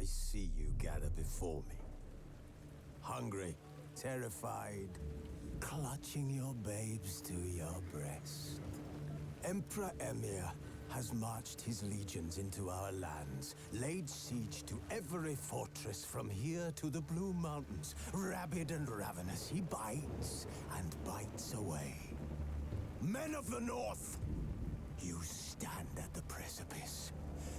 see you gather before me. Hungry, terrified, clutching your babes to your breast. Emperor Emir has marched his legions into our lands, laid siege to every fortress from here to the Blue Mountains. Rabid and ravenous, he bites and bites away. Men of the North, you stand at the precipice.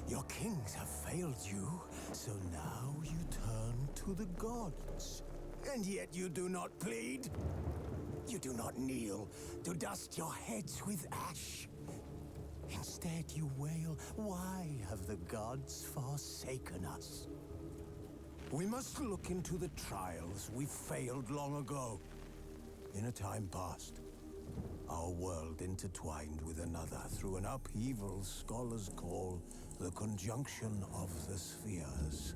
Your kings have failed you, so now you turn to the gods. And yet you do not plead. You do not kneel to dust your heads with ash. Instead you wail, why have the gods forsaken us? We must look into the trials we failed long ago. In a time past, our world intertwined with another through an upheaval scholars call the conjunction of the spheres.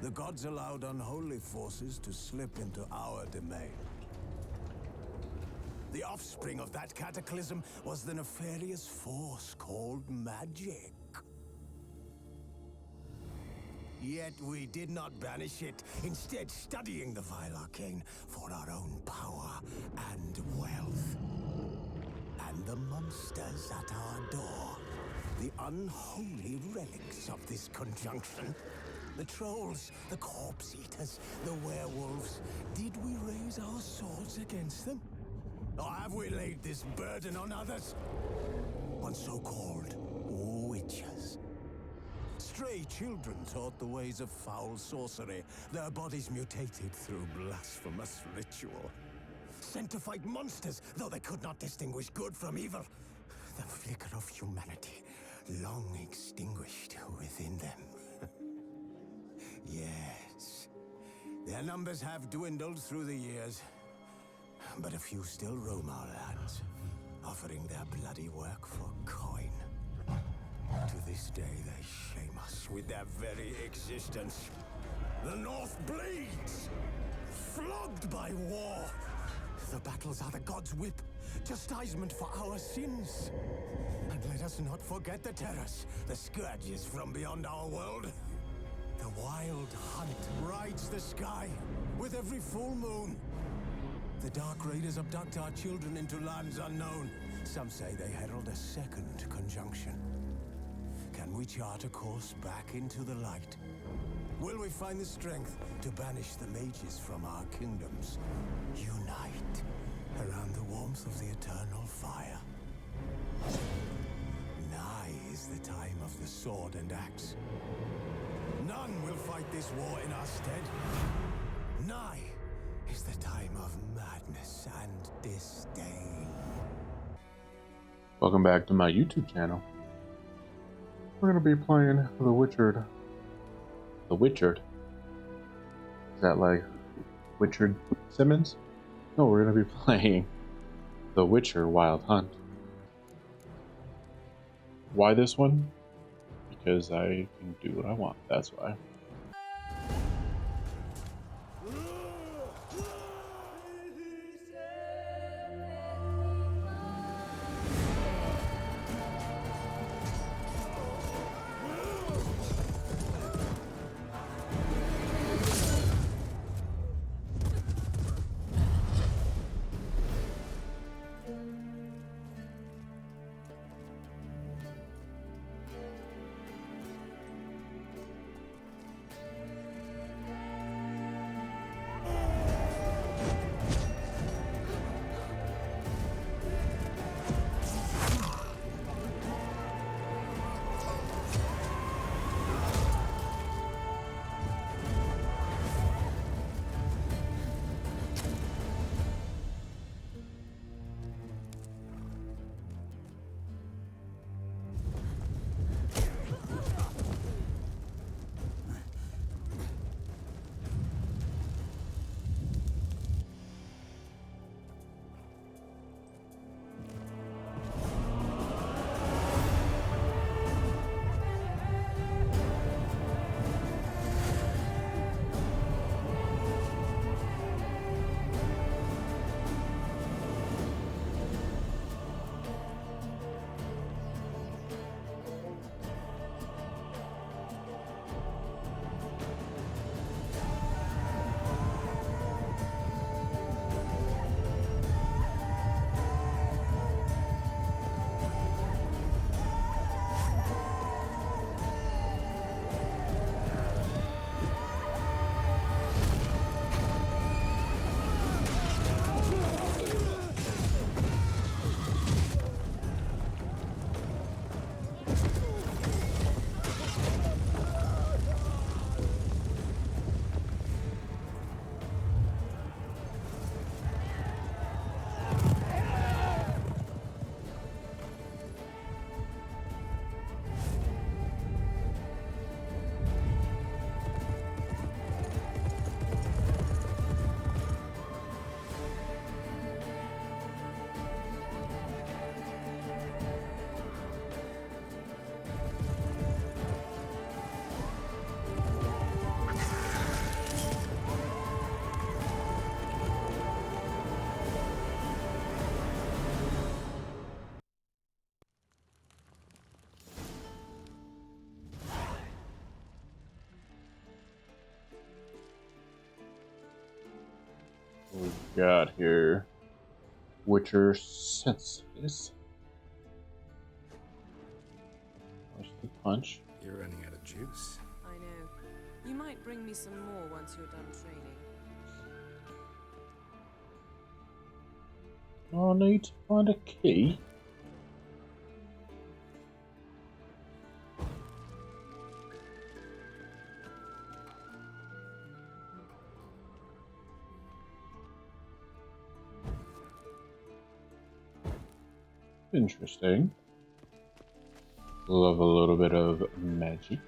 The gods allowed unholy forces to slip into our domain. The offspring of that cataclysm was the nefarious force called magic. Yet we did not banish it, instead studying the vile arcane for our own power and wealth. And the monsters at our door, the unholy relics of this conjunction. The trolls, the corpse eaters, the werewolves. Did we raise our swords against them? Or have we laid this burden on others? On so-called witches. Stray children taught the ways of foul sorcery, their bodies mutated through blasphemous ritual. Sent to fight monsters, though they could not distinguish good from evil. The flicker of humanity, long extinguished within them. Yes, their numbers have dwindled through the years. But a few still roam our lands, offering their bloody work for coin. To this day, they shame us with their very existence. The North bleeds, flogged by war. The battles are the gods' whip, chastisement for our sins. And let us not forget the terrors, the scourges from beyond our world. The wild hunt rides the sky with every full moon. The Dark Raiders abduct our children into lands unknown. Some say they herald a second conjunction. Can we chart a course back into the light? Will we find the strength to banish the mages from our kingdoms? Unite around the warmth of the eternal fire. Nigh is the time of the sword and axe. None will fight this war in our stead. Nigh is the time of madness and disdain. Welcome back to my YouTube channel. We're going to be playing The Witchered. The Witchered? Is that like Witchered Simmons? No, we're going to be playing The Witcher Wild Hunt. Why this one? Because I can do what I want, that's why. got here? Witcher senses. Where's the punch? You're running out of juice. I know. You might bring me some more once you're done training. I need to find a key. Interesting. Love a little bit of magic.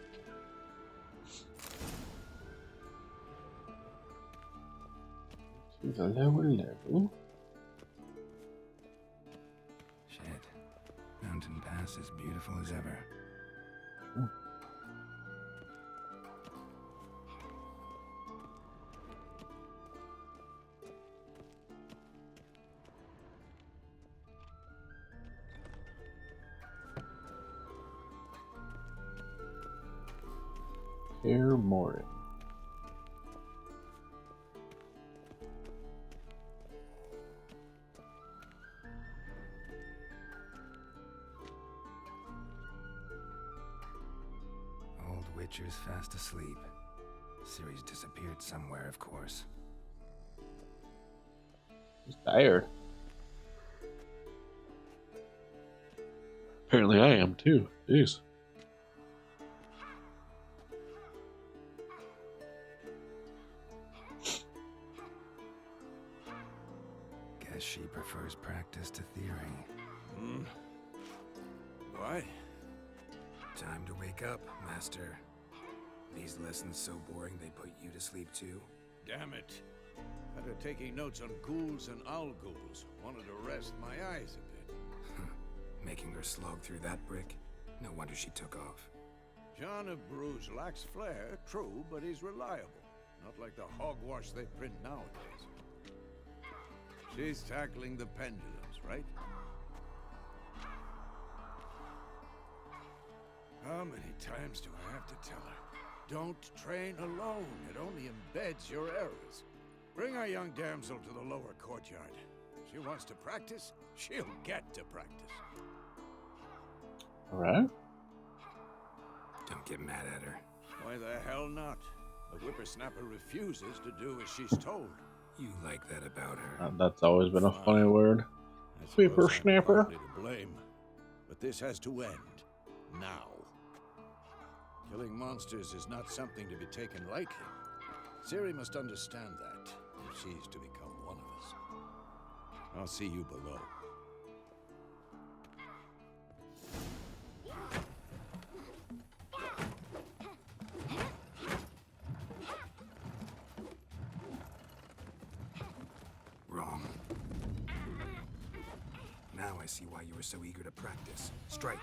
To the lower level. Shit. Mountain Pass is beautiful as ever. Sure. Kaer Morhen. Old Witcher's fast asleep. Ciri's disappeared somewhere, of course. He's tired. Apparently I am too. Jeez. Guess she prefers practice to theory. Why? Time to wake up, Master. These lessons so boring they put you to sleep too? Damn it. After taking notes on ghouls and owl ghouls, wanted to rest my eyes a bit. Making her slog through that brick? No wonder she took off. John of Bruges lacks flair, true, but he's reliable. Not like the hogwash they print nowadays. She's tackling the pendulums, right? How many times do I have to tell her? Don't train alone. It only embeds your errors. Bring our young damsel to the lower courtyard. She wants to practice, she'll get to practice. Alright. Don't get mad at her. Why the hell not? The whippersnapper refuses to do as she's told. You like that about her. That's always been a funny word. I suppose I'm Whippersnapper. partly to blame, but this has to end now. Killing monsters is not something to be taken lightly. Ciri must understand that if she's to become one of us. I'll see you below. Wrong. Now I see why you were so eager to practice. Strike.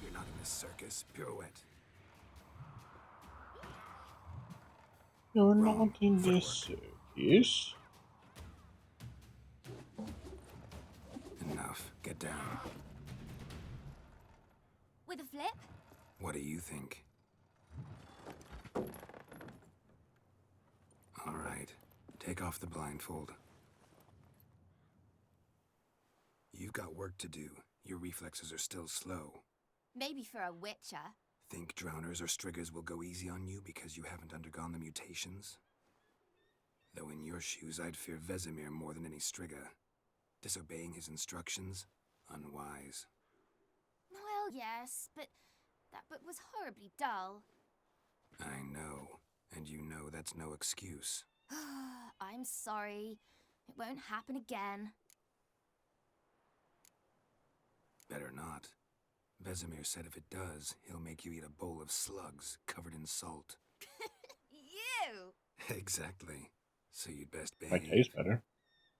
You're not in this circus. Pirouette. You're Wrong. not in this circus. Enough. Get down. With a flip? What do you think? All right. Take off the blindfold. You've got work to do. Your reflexes are still slow. Maybe for a witcher. Think drowners or striggers will go easy on you because you haven't undergone the mutations? Though in your shoes, I'd fear Vesemir more than any strigger. Disobeying his instructions? Unwise. Well, yes, but that book was horribly dull. I know. And you know that's no excuse. I'm sorry. It won't happen again. Better not. Vesemir said if it does, he'll make you eat a bowl of slugs covered in salt. You! Exactly. So you'd best That behave. tastes better.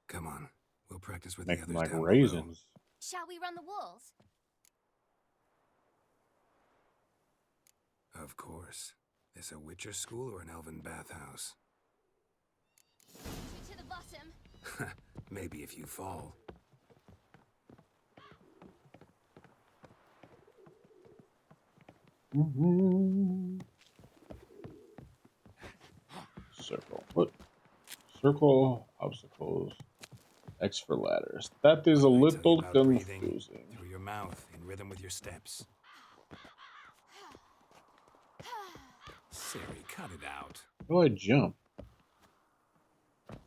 Come on. We'll practice with Make the them others like down raisins. Shall we run the walls? below. Of course. This a Witcher school or an elven bathhouse? To the bottom. Maybe if you fall. Circle. What? Circle obstacles. X for ladders. That is a What did I tell you little about breathing confusing. through your mouth in rhythm with your steps? Siri, cut it out. How do I jump? Hey,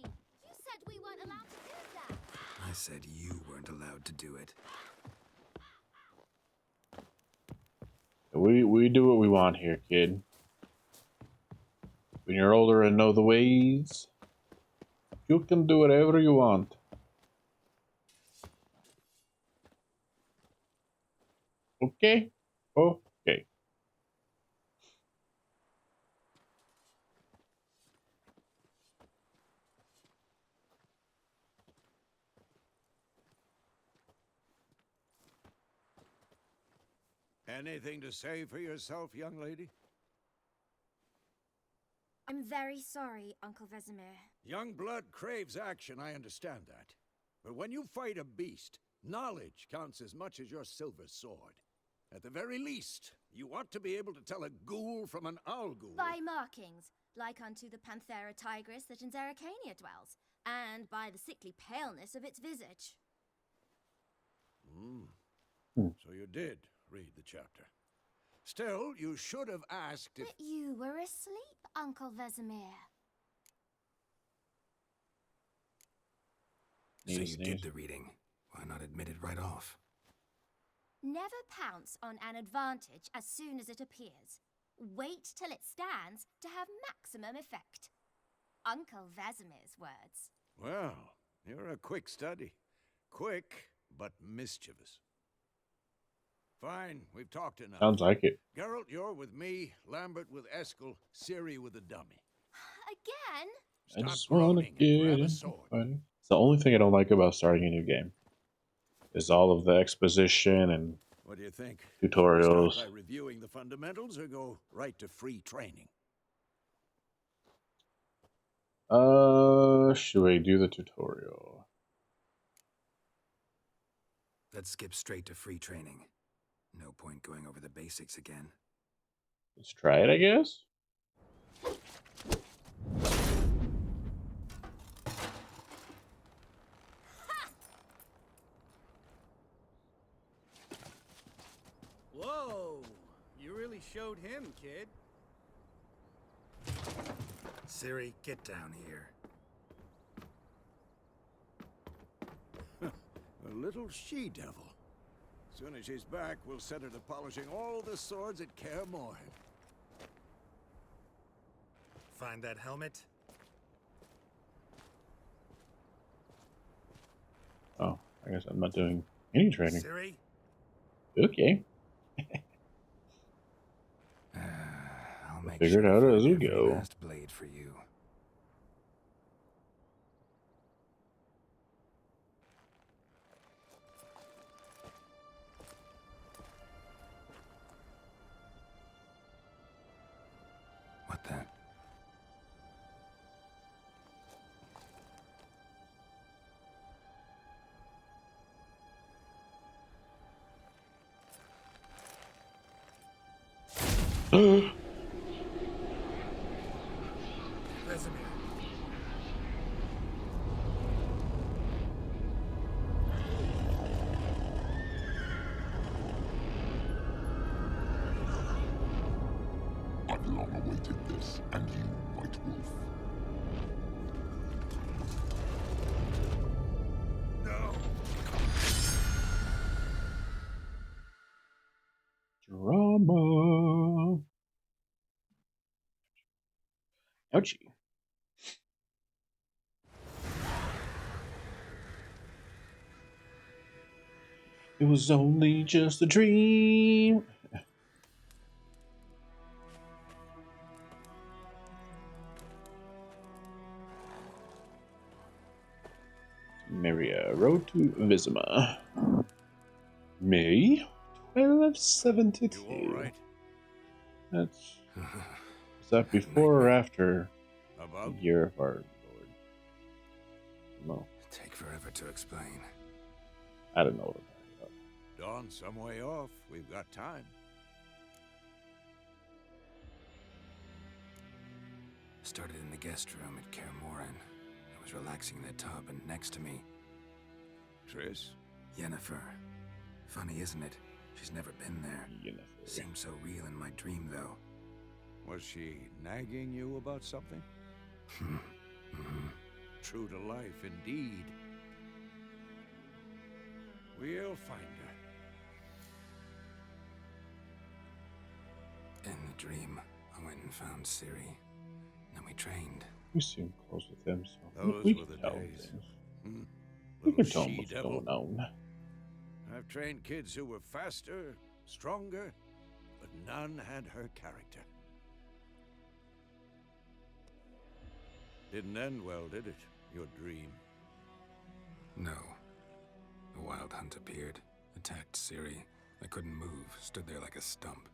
you said we weren't allowed to do that. I said you weren't allowed to do it. We do what we want here, kid. When you're older and know the ways, you can do whatever you want. Okay? Okay. Anything to say for yourself, young lady? I'm very sorry, Uncle Vesemir. Young blood craves action, I understand that. But when you fight a beast, knowledge counts as much as your silver sword. At the very least, you ought to be able to tell a ghoul from an owl ghoul. By markings, like unto the Panthera tigris that in Zerrikania dwells, and by the sickly paleness of its visage. So you did read the chapter. Still, you should have asked if... But you were asleep, Uncle Vesemir. So you did the reading. Why not admit it right off? Never pounce on an advantage as soon as it appears. Wait till it stands to have maximum effect. Uncle Vesemir's words. Well, you're a quick study. Quick, but mischievous. Fine, we've talked enough. Sounds like it. Geralt, you're with me, Lambert with Eskel, Ciri with the dummy. Again? I Stop just want to groaning and grab get a into sword. fighting. It's the only thing I don't like about starting a new game. Is all of the exposition and What do you think? tutorials. Start by reviewing the fundamentals or go right to free training? Should we do the tutorial? Let's skip straight to free training. No point going over the basics again. Let's try it, I guess. Whoa! You really showed him, kid. Ciri, get down here. A little she-devil. Soon as she's back, we'll set her to polishing all the swords at Kaer Morhen. Find that helmet? Oh, I guess I'm not doing any training. Ciri? Okay. I'll make figure it sure to out find as we every go. last blade for you. What the? Vesemir. I've long awaited this, and you, White Wolf. No! Drama. Ouchie. It was only just a dream. Maria, Road to Vizima. May 1272. You all right? That's is that before or after the About? year of our Lord? No, Take forever to explain. I don't know what I'm talking Dawn some way off. We've got time. Started in the guest room at Kaer Morhen. I was relaxing in the tub, and next to me, Triss? Yennefer. Funny, isn't it? She's never been there. about. Yennefer. Seems so real in my dream, though. Was she nagging you about something? True to life, indeed. We'll find her. In the dream, I went and found Ciri. Then we trained. We seem close with him, so Those we were can the tell days. things. Hmm. We Little can tell him what's she-devil. going on. I've trained kids who were faster, stronger, but none had her character. Didn't end well, did it? Your dream. No. A wild hunt appeared, attacked Ciri. I couldn't move, stood there like a stump.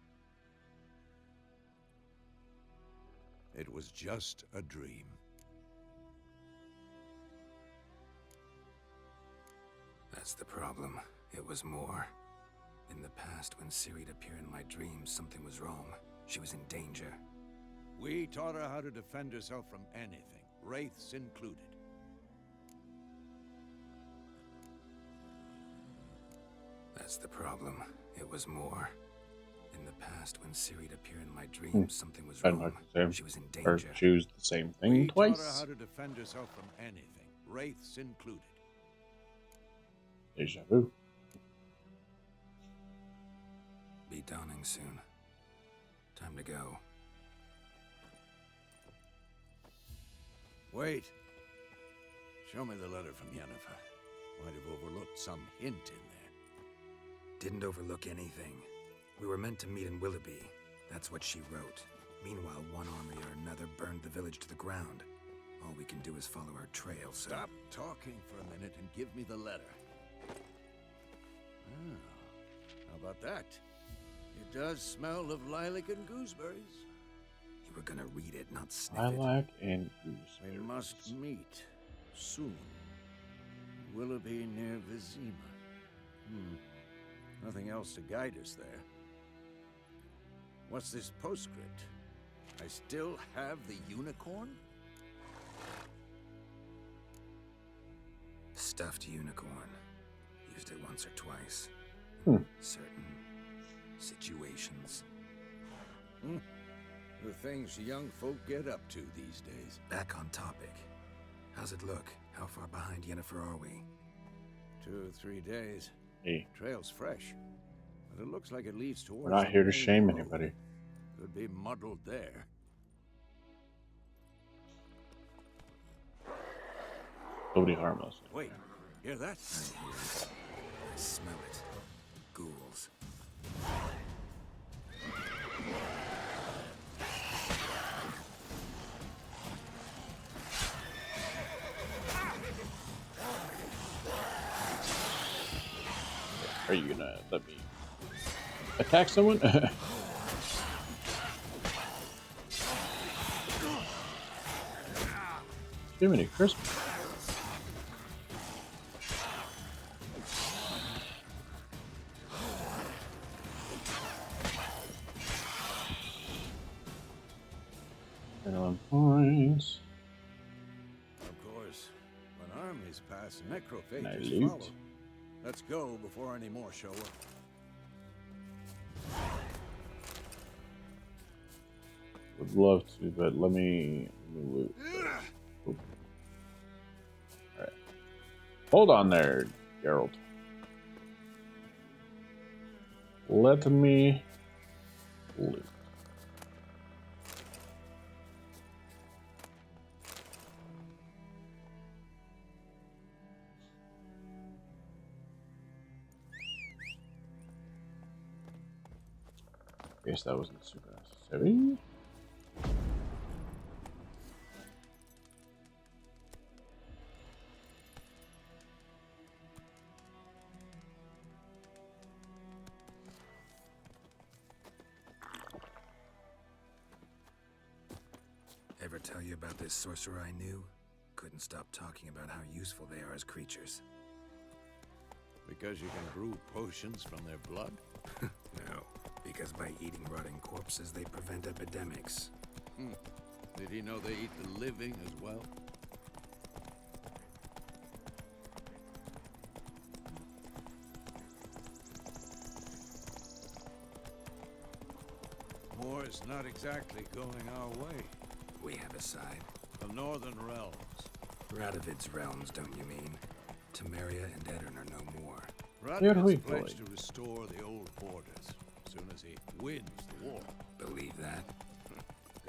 It was just a dream. That's the problem. It was more. In the past, when Ciri'd appear in my dreams, something was wrong. She was in danger. We taught her how to defend herself from anything, wraiths included. That's the problem. It was more. In the past, when Ciri'd appear in my dreams, something was I don't wrong. know if She was in or danger. choose the same thing We taught her twice. how to defend herself from anything, wraiths included. Deja vu. Be dawning soon. Time to go. Wait. Show me the letter from Yennefer. Might have overlooked some hint in there. Didn't overlook anything. We were meant to meet in Willoughby. That's what she wrote. Meanwhile, one army or another burned the village to the ground. All we can do is follow her trail, so... Stop talking for a minute and give me the letter. Ah, how about that? It does smell of lilac and gooseberries. You were gonna read it, not sniff it. Lilac and We gooseberries. must meet soon. Willoughby near Vizima. Nothing else to guide us there. What's this postscript? I still have the unicorn? Stuffed unicorn. Used it once or twice. Certain situations. The things young folk get up to these days. Back on topic. How's it look? How far behind Yennefer are we? 2 or 3 days. Hey, Trail's fresh, but it looks like it leads towards. we're not the here to main shame road. anybody. Could be muddled there. Nobody harmless. Wait, hear that? I hear it. I smell it. Ghouls. Are you gonna let me attack someone? Jiminy Christmas. Points. Of course, when armies pass, I necrophages loot? follow. Let's go before any more show up. Would love to, but let me loot. Oop. Alright. Hold on there, Geralt. Let me loot. Guess that wasn't super necessary. tell you about this sorcerer I knew? Couldn't stop talking about how useful they are as creatures. Because you can brew potions from their blood? No, because by eating rotting corpses, they prevent epidemics. Did he know they eat the living as well? War's not exactly going our way. We have a side. The Northern Realms. Radovid's realms, don't you mean? Temeria and Edirn are no more. Here we Radovid's go. pledged to restore the old borders as soon as he wins the war. Believe that?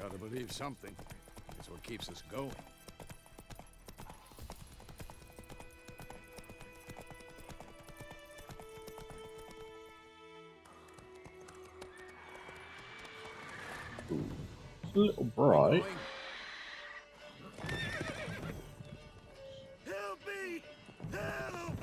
Gotta believe something. It's what keeps us going. It's a little bright. Help me! Help!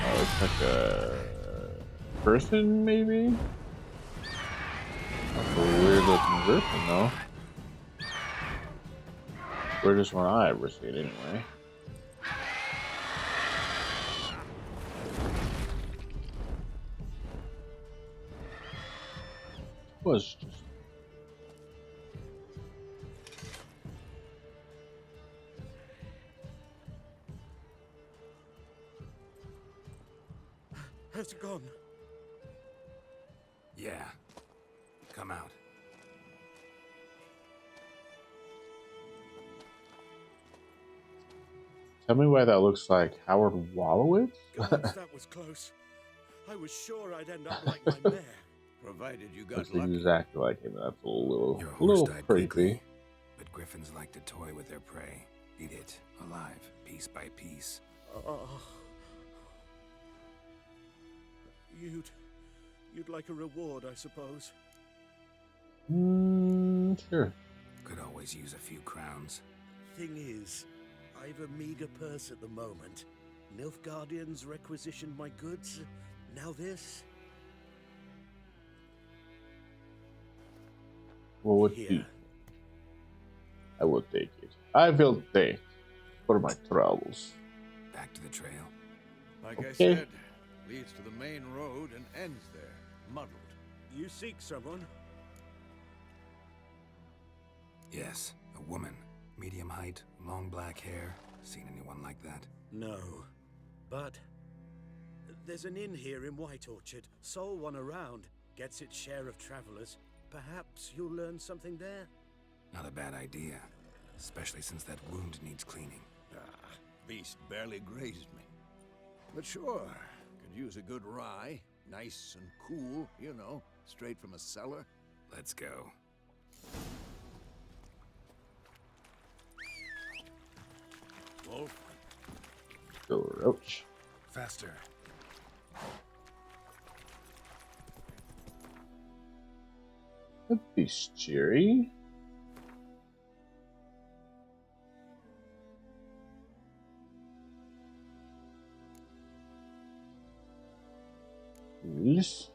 Oh, it's like a person, maybe? That's a weird looking griffin, though. Weirdest one I ever seen, anyway. Was just Has it gone? Yeah. Come out. Tell me why that looks like Howard Wolowitz? Gods, that was close. I was sure I'd end up like my mare. Provided you got Looks lucky. exactly like him. That's a little, Your a horse little died creepy. quickly, but griffins like to toy with their prey. Eat it, alive, piece by piece. Oh. You'd like a reward, I suppose. Sure. Could always use a few crowns. Thing is, I've a meager purse at the moment. Nilfgaardians requisitioned my goods. Now this? What would Here. be? I will take it. I will take for my troubles. Back to the trail. Like I Okay. said, leads to the main road and ends there, muddled. You seek someone? Yes, a woman. Medium height, long black hair. Seen anyone like that? No. But there's an inn here in White Orchard. Sole one around. Gets its share of travelers. Perhaps you'll learn something there? Not a bad idea. Especially since that wound needs cleaning. Beast barely grazed me. But sure, could use a good rye. Nice and cool, you know, straight from a cellar. Let's go. Wolf, Go roach. Faster. A bestiary. Yes.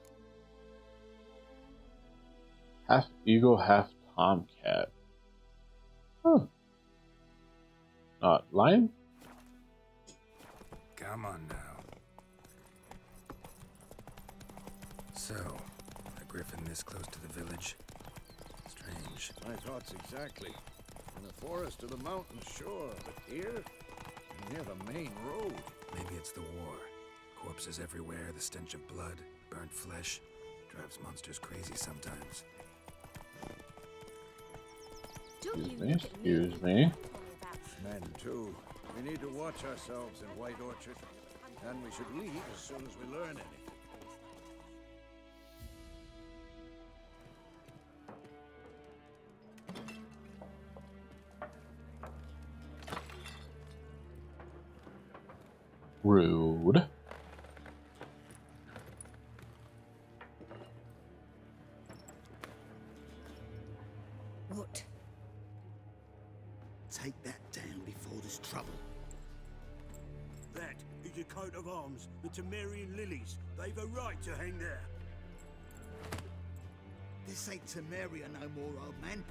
Half eagle, half tomcat. Huh. Not lion? Come on now. So, a griffin this close to the village? Strange. my thoughts exactly. In the forest or the mountains, sure, but here? Near the main road. Maybe it's the war. Corpses everywhere, the stench of blood, burnt flesh. Drives monsters crazy sometimes. Excuse me. Men, too. We need to watch ourselves in White Orchard. And we should leave as soon as we learn anything. needs a coat of arms. The Temerian lilies. They've a right to hang there. This ain't Temeria no more, old man.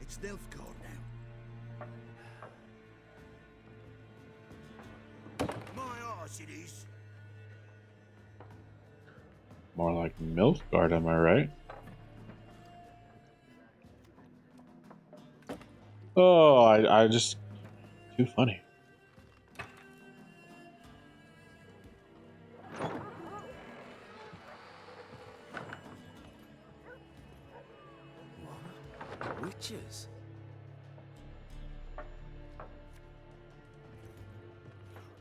It's Nilfgaard now. My arse it is. More like Nilfgaard, am I right? Oh, I just too funny. Witches?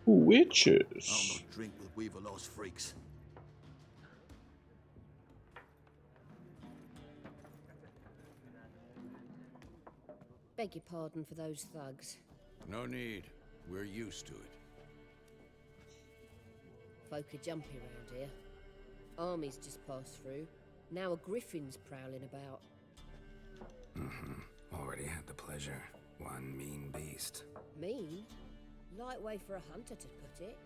Witches. I'll not drink with Weaver-lost freaks. Beg your pardon for those thugs. No need. We're used to it. Folk are jumpy round here. Armies just passed through. Now a griffin's prowling about. Already had the pleasure. One mean beast. Mean? Light way for a hunter to put it.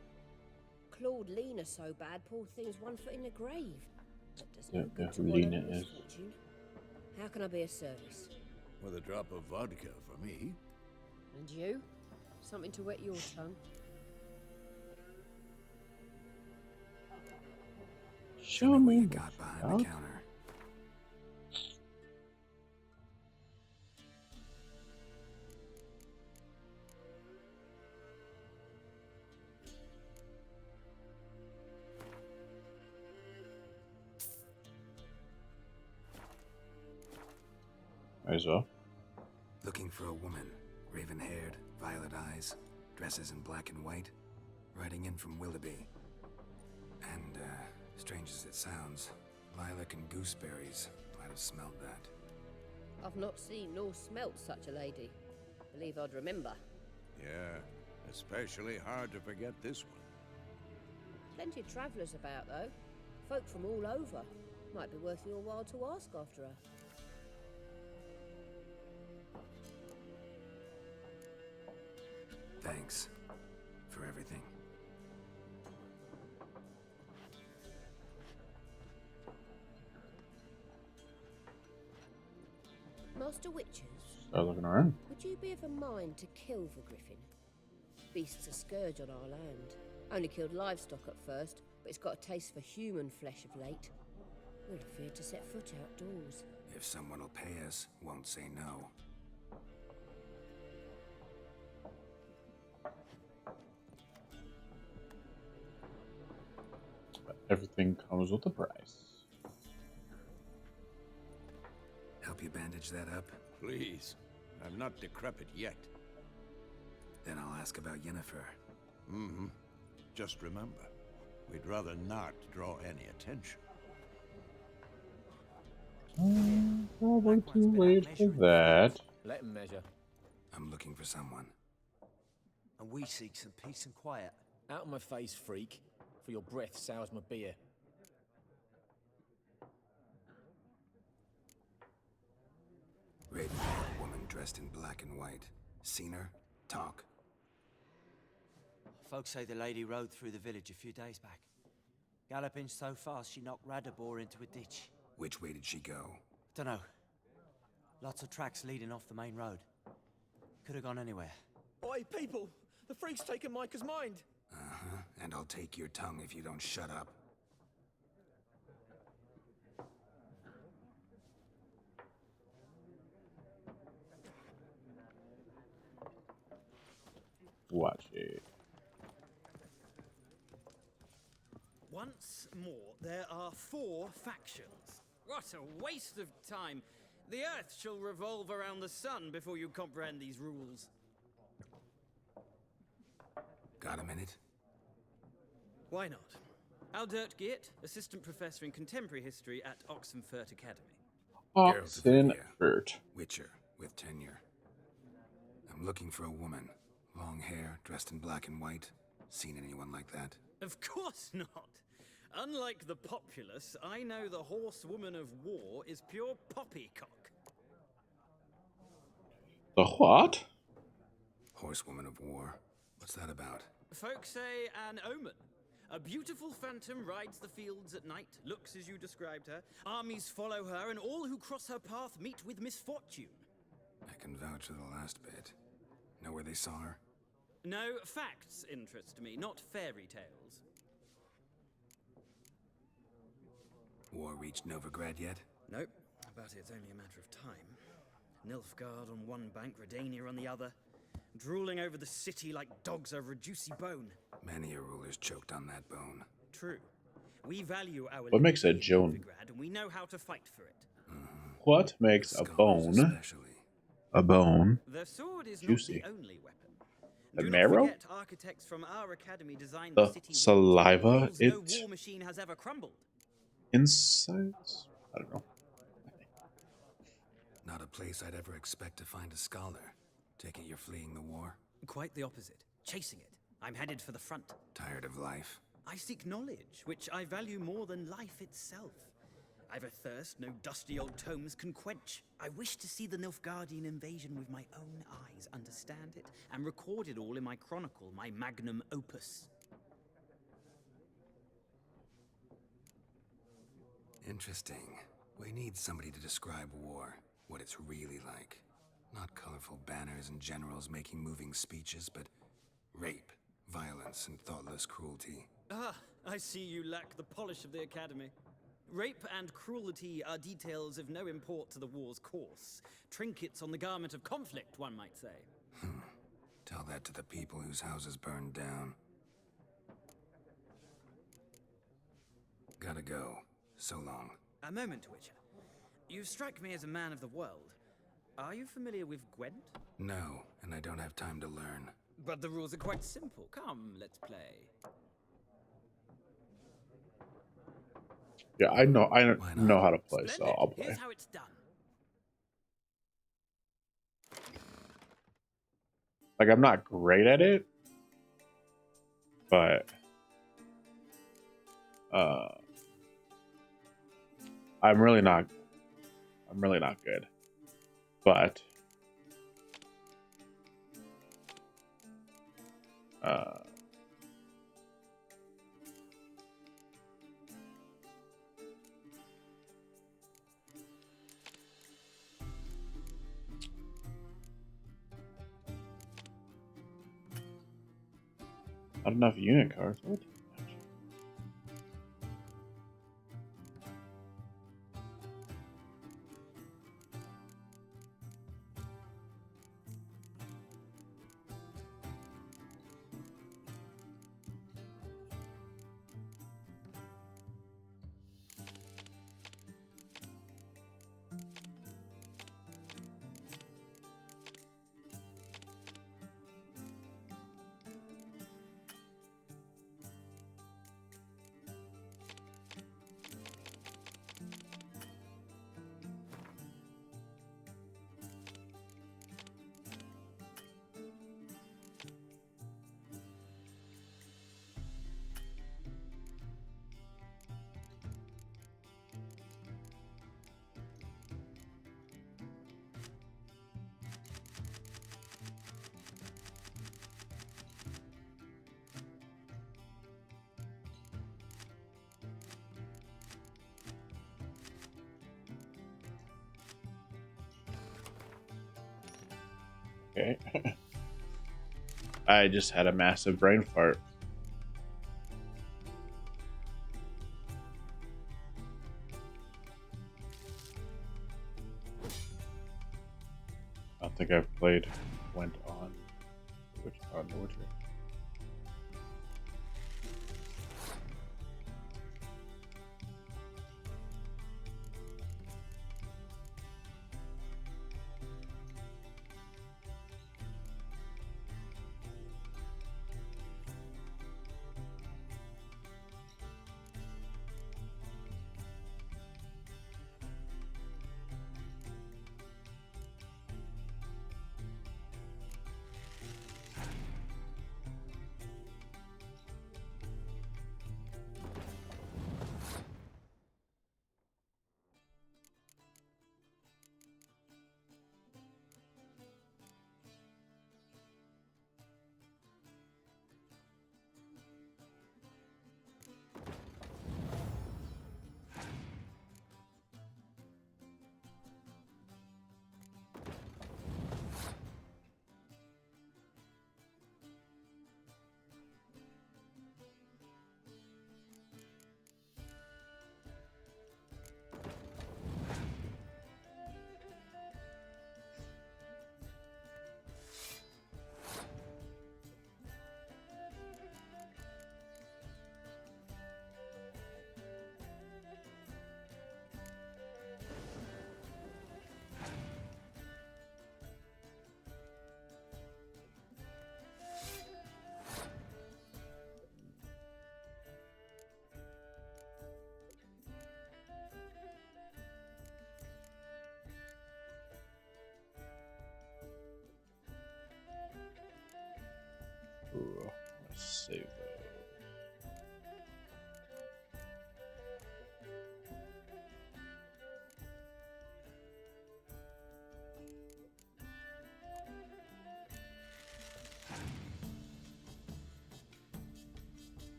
Clawed Lena so bad, poor thing's 1 foot in the grave. That does no good to Lena one of is. misfortune. How can I be of service? With a drop of vodka for me. And you? Something to wet your tongue? Show me what you got behind the counter. Eyes up. Looking for a woman. Raven-haired, violet eyes, dresses in black and white. Riding in from Willoughby. And, strange as it sounds, lilac and gooseberries. Might have smelled that. I've not seen nor smelt such a lady. Believe I'd remember. Yeah, especially hard to forget this one. Plenty of travellers about, though. Folk from all over. Might be worth your while to ask after her. Thanks for everything. Master Witchers, Start looking around. would you be of a mind to kill the griffin? Beast's a scourge on our land. Only killed livestock at first, but it's got a taste for human flesh of late. We're afraid to set foot outdoors. If someone will pay us, won't say no. Everything comes with a price. Help you bandage that up? Please. I'm not decrepit yet. Then I'll ask about Yennefer. Just remember, we'd rather not draw any attention. Probably too late for that. Let him measure. I'm looking for someone. And we seek some peace and quiet. Out of my face, freak. For your breath sours my beer. Raven-haired woman dressed in black and white. Seen her? Talk. Folks say the lady rode through the village a few days back. Galloping so fast she knocked Radabor into a ditch. Which way did she go? Dunno. Lots of tracks leading off the main road. Could have gone anywhere. Oi, people! The freak's taken Micah's mind! And I'll take your tongue if you don't shut up. Watch it. Once more, there are 4 factions. What a waste of time. The Earth shall revolve around the sun before you comprehend these rules. Got a minute? Why not? Aldert Geert, Assistant Professor in Contemporary History at Oxenfurt Academy. Oxenfurt. Witcher, with tenure. I'm looking for a woman. Long hair, dressed in black and white. Seen anyone like that? Of course not. Unlike the populace, I know the horsewoman of war is pure poppycock. The what? Horsewoman of war. What's that about? Folks say an omen. A beautiful phantom rides the fields at night, looks as you described her. Armies follow her, and all who cross her path meet with misfortune. I can vouch for the last bit. Know where they saw her? No, facts interest me, not fairy tales. War reached Novigrad yet? Nope, but it's only a matter of time. Nilfgaard on one bank, Redania on the other, drooling over the city like dogs over a juicy bone. Many a ruler's choked on that bone. True. We value our What makes a liberty in Joan? Novigrad, and we know how to fight for it. What makes a bone a bone The sword is juicy? not the only weapon. The Do marrow? not forget architects from our academy designed The city saliva? walls no It war machine has ever crumbled. insides? I don't know. Not a place I'd ever expect to find a scholar. Take it you're fleeing the war? Quite the opposite. Chasing it. I'm headed for the front. Tired of life? I seek knowledge, which I value more than life itself. I've a thirst no dusty old tomes can quench. I wish to see the Nilfgaardian invasion with my own eyes, understand it, and record it all in my chronicle, my magnum opus. Interesting. We need somebody to describe war, what it's really like. Not colorful banners and generals making moving speeches, but rape, violence, and thoughtless cruelty. Ah, I see you lack the polish of the academy. Rape and cruelty are details of no import to the war's course. Trinkets on the garment of conflict, one might say. Tell that to the people whose houses burned down. Gotta go. So long. A moment, Witcher. You strike me as a man of the world. Are you familiar with Gwent? No, and I don't have time to learn. But the rules are quite simple. Come, let's play. Yeah, I know how to play, so I'll play. Here's how it's done. Like, I'm not great at it, but I'm really not good. But not enough unit cards. What? Okay. I just had a massive brain fart. I don't think I've played Went on The Witcher.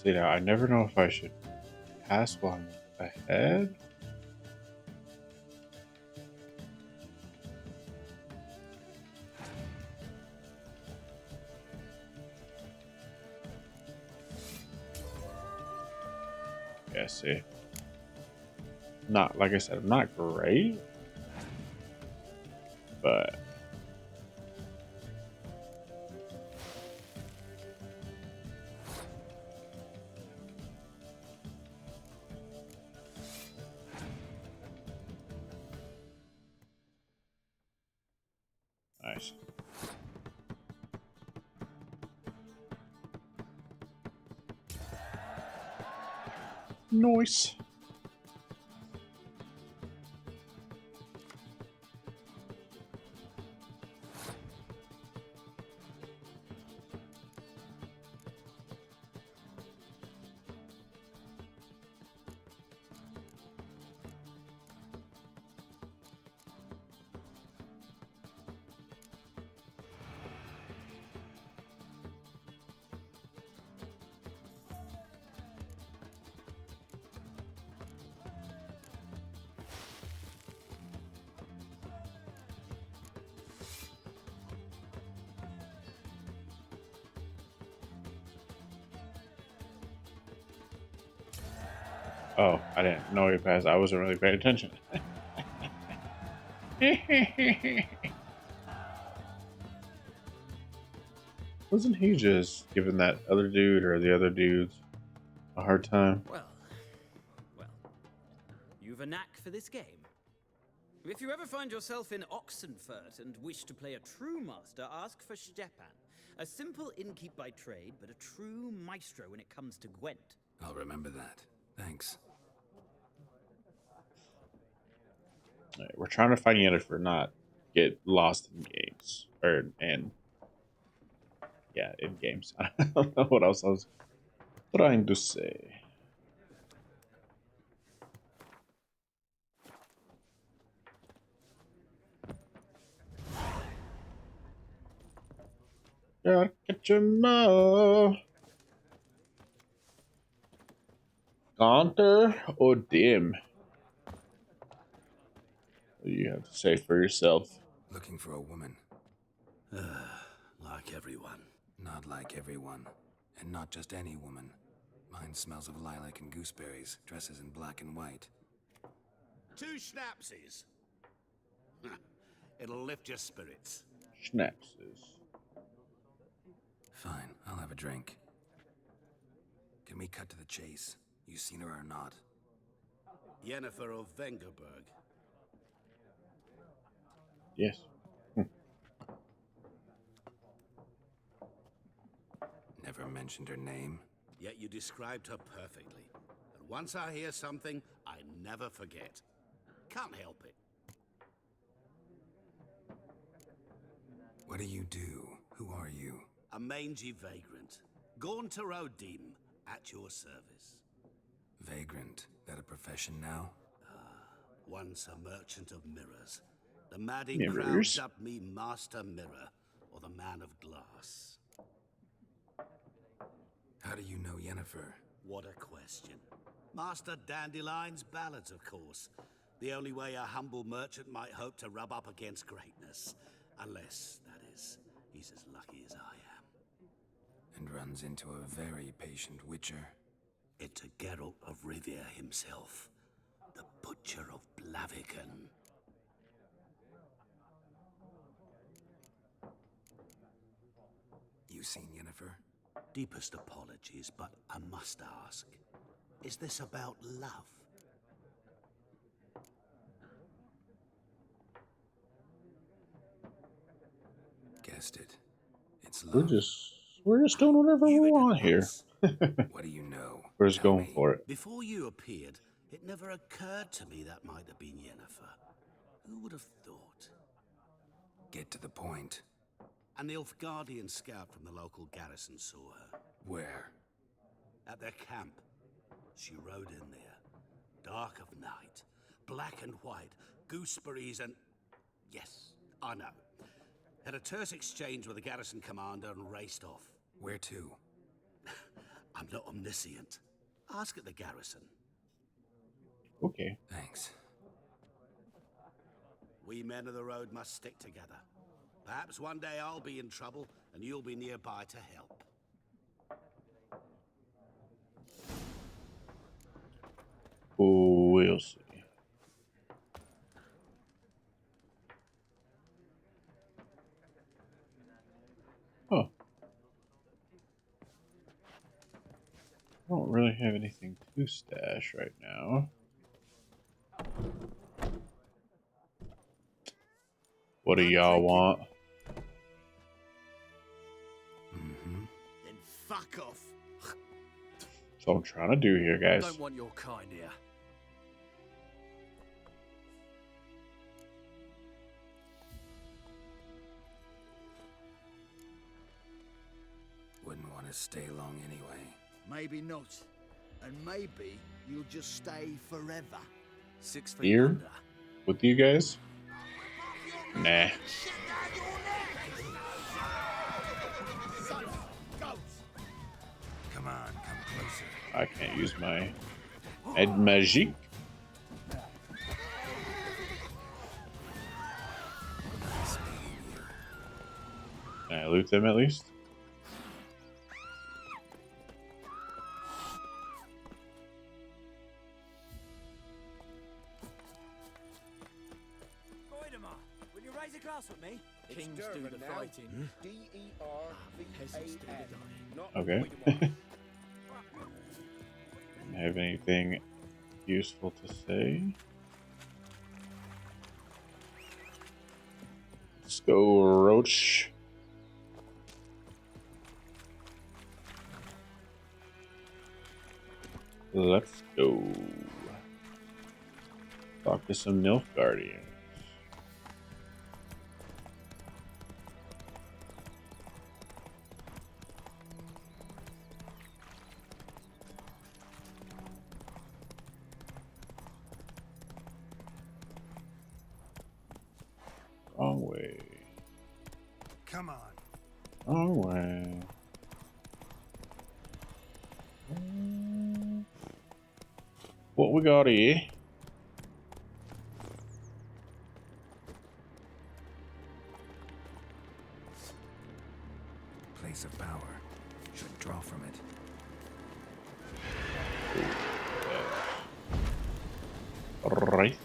See now, I never know if I should pass while I'm ahead. Yeah, see. Not, like I said, I'm not great, but nice. Nice. Oh, I didn't know he passed. I wasn't really paying attention. Wasn't he just giving that other dude or the other dudes a hard time? Well, you've a knack for this game. If you ever find yourself in Oxenfurt and wish to play a true master, ask for Stepan. A simple innkeep by trade, but a true maestro when it comes to Gwent. I'll remember that. Thanks. Right, we're trying to find Yennefer, not get lost in games. Yeah, in games. I don't know what else I was trying to say. Gotta catch 'em all. Gaunter or Dim? What do you have to say for yourself? Looking for a woman. Like everyone. Not like everyone. And not just any woman. Mine smells of lilac and gooseberries, dresses in black and white. 2 schnapsies. It'll lift your spirits. Schnapses. Fine, I'll have a drink. Can we cut to the chase? You seen her or not? Yennefer of Vengerberg. Yes. Never mentioned her name. Yet you described her perfectly. And once I hear something, I never forget. Can't help it. What do you do? Who are you? A mangy vagrant. Gaunter Odim, at your service. Vagrant. That a profession now? Once a merchant of mirrors. The madding Mirrors? crowd dubbed me Master Mirror, or the Man of Glass. How do you know Yennefer? What a question. Master Dandelion's ballads, of course. The only way a humble merchant might hope to rub up against greatness. Unless, that is, he's as lucky as I am. And runs into a very patient witcher. Into Geralt of Rivia himself. The Butcher of Blaviken. You seen Yennefer? Deepest apologies, but I must ask. Is this about love? Guessed it. It's love. We're just doing whatever we want here. What do you know? We're just going for it. Before you appeared, it never occurred to me that might have been Yennefer. Who would have thought? Get to the point. An Nilfgaardian scout from the local garrison saw her. Where? At their camp. She rode in there. Dark of night. Black and white. Gooseberries and... Yes, I know. Had a terse exchange with the garrison commander and raced off. Where to? I'm not omniscient. Ask at the garrison. Okay. Thanks. We men of the road must stick together. Perhaps one day I'll be in trouble and you'll be nearby to help. We'll see. Huh. I don't really have anything to stash right now. What do y'all want? Then fuck off. That's what I'm trying to do here, guys. Don't want your kind here. Wouldn't want to stay long anyway. Maybe not. And maybe you'll just stay forever. 6 feet Here? under. With you guys? Nah. Come on, come closer. I can't use my magic. Can I loot them at least? Will you raise a glass with me? Kings do the fighting. Peasants do the dying. Okay. Don't have anything useful to say. Let's go, Roach. Let's go. Talk to some Nilfgaardians. Wrong way. Come on. Wrong way. What we got here? Place of power. Should draw from it. Right.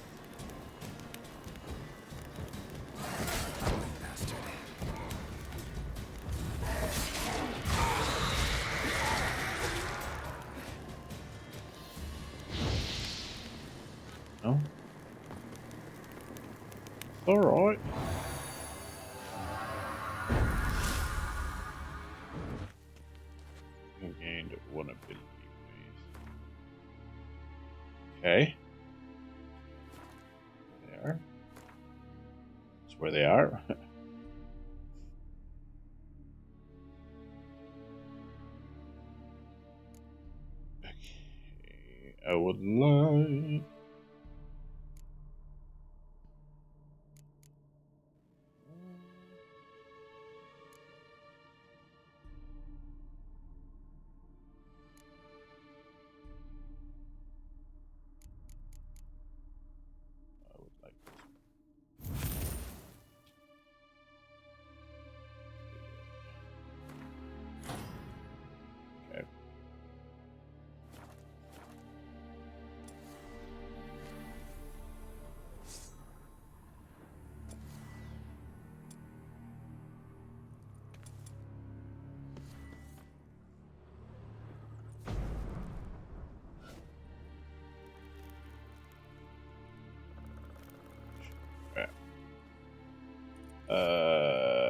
No. All right. You gained one ability. Okay. There they are. That's where they are. Okay. I would like. Okay.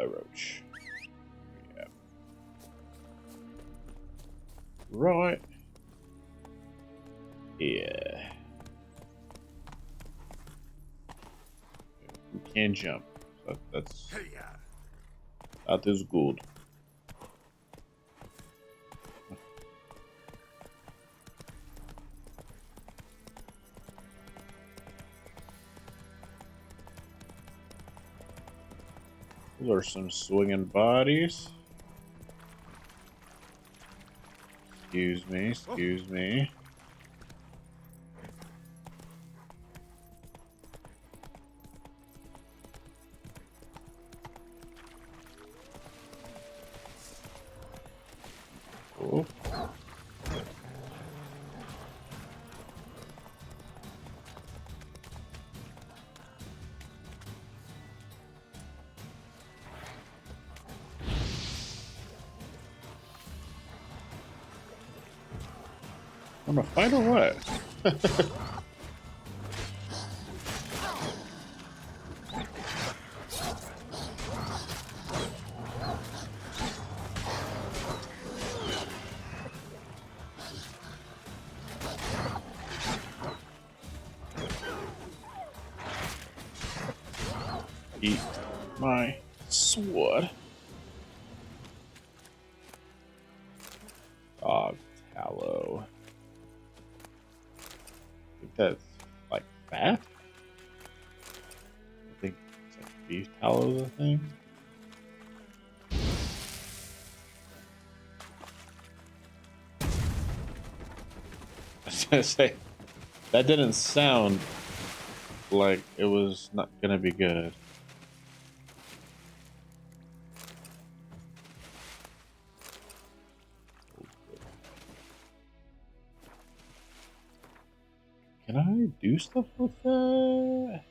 Roach. Yeah. Right. Yeah. We can jump. That is good. Those are some swinging bodies. Excuse me, excuse me. Oh. I'm gonna fight or what? Eat my sword. Dog tallow. I think that's like fat. I think it's like beef tallow is a thing. I was gonna say that didn't sound like it was not gonna be good. Can I do stuff with that?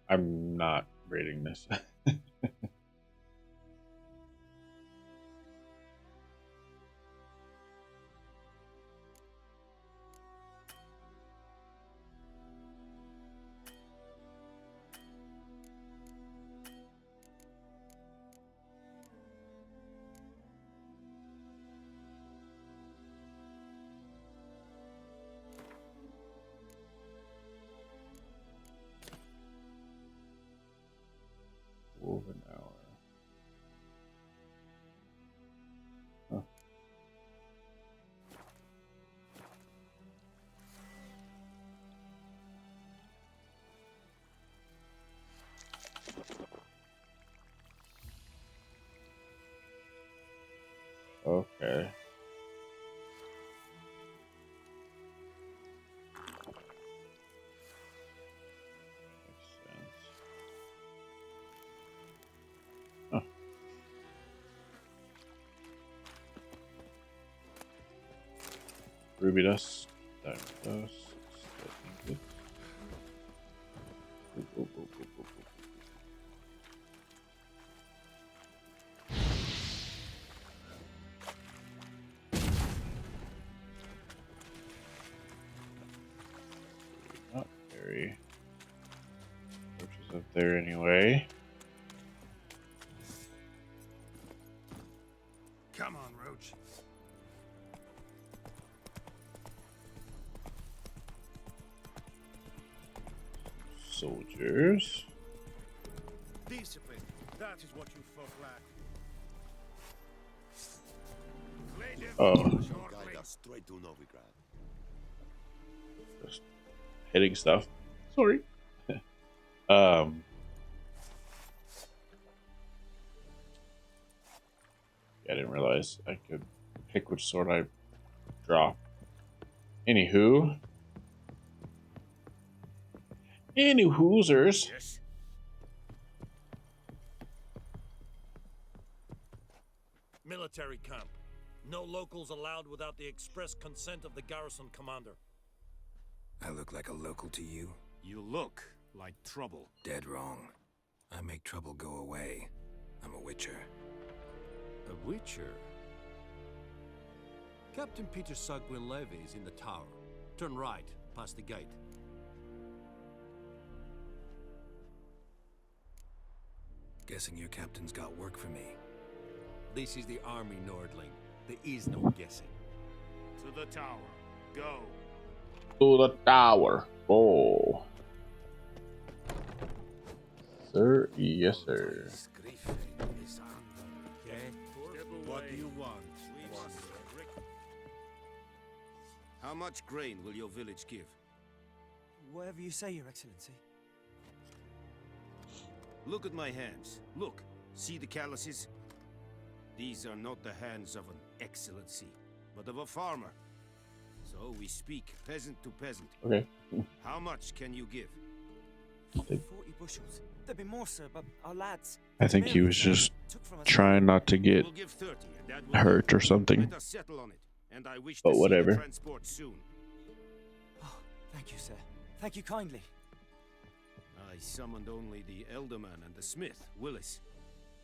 I'm not reading this. Over an hour. Huh. Okay. Makes sense. Huh. Ruby dust. Diamond dust. Ingot. Oh, oh, oh, oh, oh, oh. Not very. Which is up there anyway. Come on, Roach. Soldiers. Discipline. That is what you folk lack. Oh. Guide us straight to Novigrad. Just hitting stuff. Sorry. I didn't realize I could pick which sword I drop. Anywho. Hoosers. Yes. Military camp. No locals allowed without the express consent of the garrison commander. I look like a local to you? You look like trouble. Dead wrong. I make trouble go away. I'm a witcher. A witcher? Captain Peter Sagwin-Levy is in the tower. Turn right, past the gate. Guessing your captain's got work for me. This is the army, Nordling. There is no guessing. To the tower. Go. To the tower. Oh. Sir, yes, sir. What do you want? How much grain will your village give? Whatever you say, Your Excellency. Look at my hands. Look. See the calluses? These are not the hands of an excellency, but of a farmer. So we speak peasant to peasant. Okay. How much can you give? 40 bushels. There'd be more, sir, but our lads... I think he was just trying not to get We'll give 30, and that will hurt do. or something. Let us settle on it, and I wish But to see whatever. the transport soon. Oh, thank you, sir. Thank you kindly. I summoned only the elderman and the smith, Willis.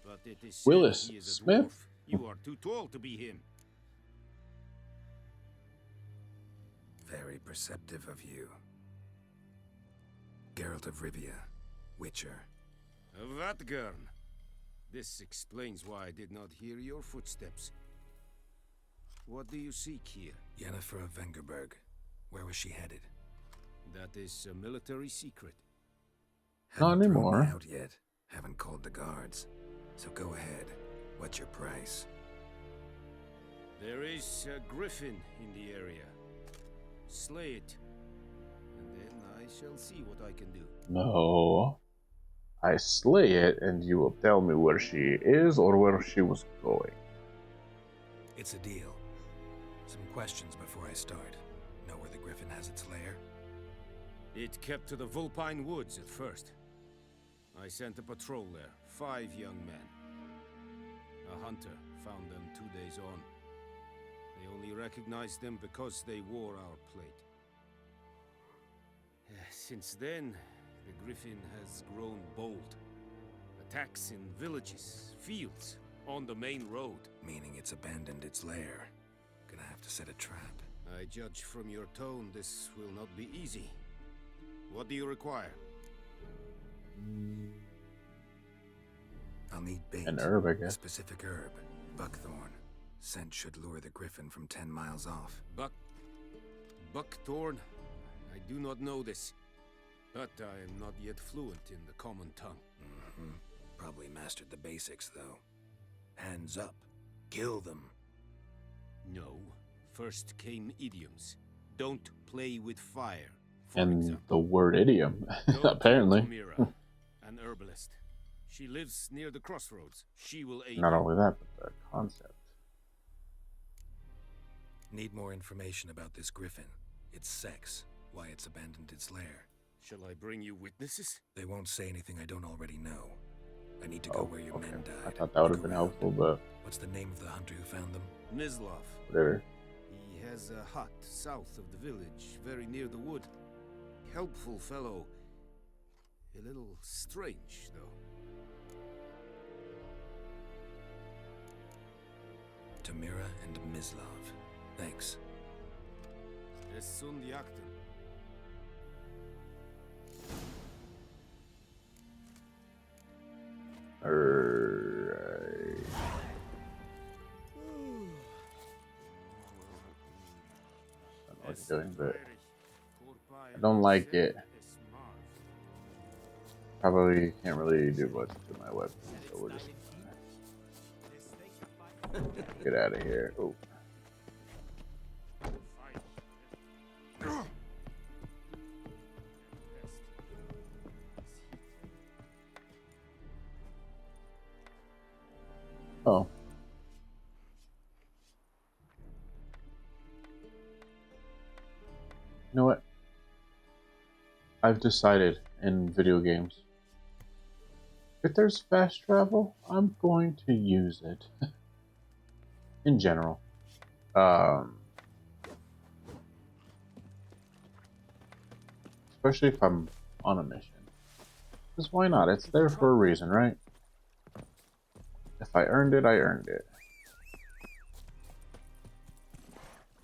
But it is said Willis he is a Smith? dwarf. You are too tall to be him. Very perceptive of you. Geralt of Rivia, Witcher. Vatgern. This explains why I did not hear your footsteps. What do you seek here? Yennefer of Vengerberg. Where was she headed? That is a military secret. Not Haven't thrown anymore. me out yet. Haven't called the guards. So go ahead. What's your price? There is a griffin in the area. Slay it, and then I shall see what I can do. No. I slay it and you will tell me where she is or where she was going. It's a deal. Some questions before I start. Know where the griffin has its lair? It kept to the Vulpine Woods at first. I sent a patrol there, 5 young men. A hunter found them 2 days on. They only recognized them because they wore our plate. Since then, the griffin has grown bold. Attacks in villages, fields, on the main road. Meaning it's abandoned its lair. Gonna have to set a trap. I judge from your tone this will not be easy. What do you require? I'll need bait. An herb, I guess. A specific herb. Buckthorn. Scent should lure the griffin from 10 miles off. Buckthorn? I do not know this. But I am not yet fluent in the common tongue. Probably mastered the basics, though. Hands up. Kill them. No. First came idioms. Don't play with fire. And the word idiom, Go apparently. to Mira, an herbalist. She lives near the crossroads. She will aid Not you. only that, but the concept. Need more information about this griffin. Its sex. Why it's abandoned its lair. Shall I bring you witnesses? They won't say anything I don't already know. I need to go where your men died. I thought that would have been helpful, but What's the name of the hunter who found them? Mislav. whatever. He has a hut south of the village, very near the wood. Helpful fellow. A little strange, though. Tamira and Mislav. Thanks. Es sunt jagten. Alright. I don't know what you're doing, but I don't like it. Probably can't really do much to my weapon, so we're just gonna get out of here. Oh. Oh. You know what? I've decided in video games, if there's fast travel, I'm going to use it. In general. Especially if I'm on a mission. Because why not? It's there for a reason, right? If I earned it, I earned it.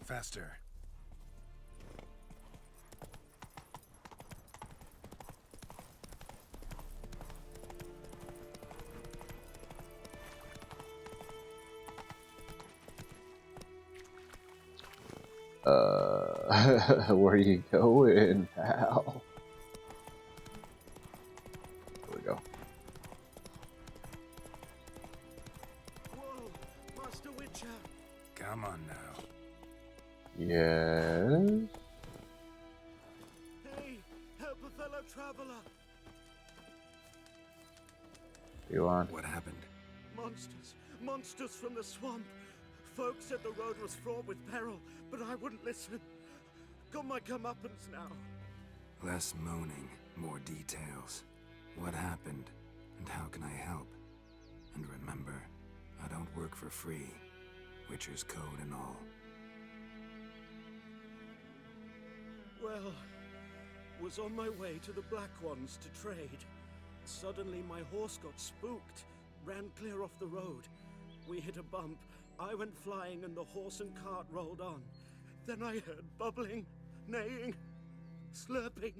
Faster. Where you going, pal? There we go. Whoa, Master Witcher! Come on now. Yes. Hey, You want? What happened? Monsters! Monsters from the swamp! Folks said the road was fraught with peril, but I wouldn't listen. Got my comeuppance now. Less moaning, more details. What happened, and how can I help? And remember, I don't work for free. Witcher's code and all. Well, was on my way to the Black Ones to trade. Suddenly my horse got spooked, ran clear off the road. We hit a bump, I went flying and the horse and cart rolled on. Then I heard bubbling, neighing, slurping.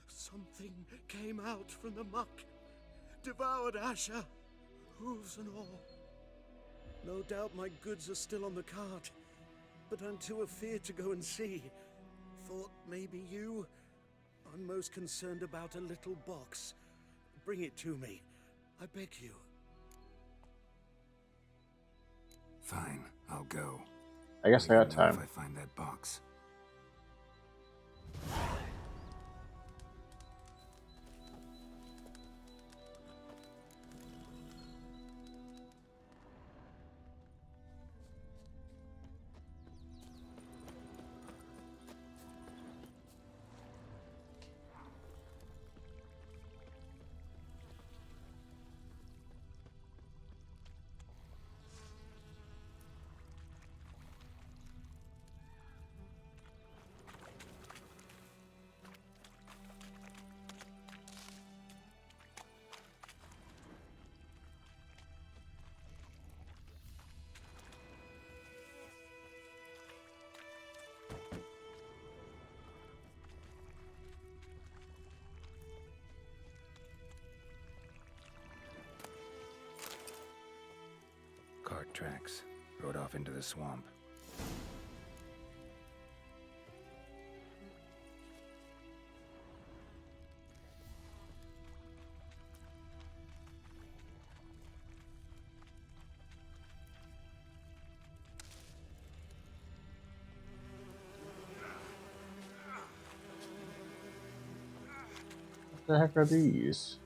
Something came out from the muck, devoured Asher, hooves and all. No doubt my goods are still on the cart, but I'm too afeard to go and see. Thought maybe you. I'm most concerned about a little box. Bring it to me, I beg you. Fine, I'll go. I guess I got time. If I find that box. Cart tracks. Rode off into the swamp. What the heck are these?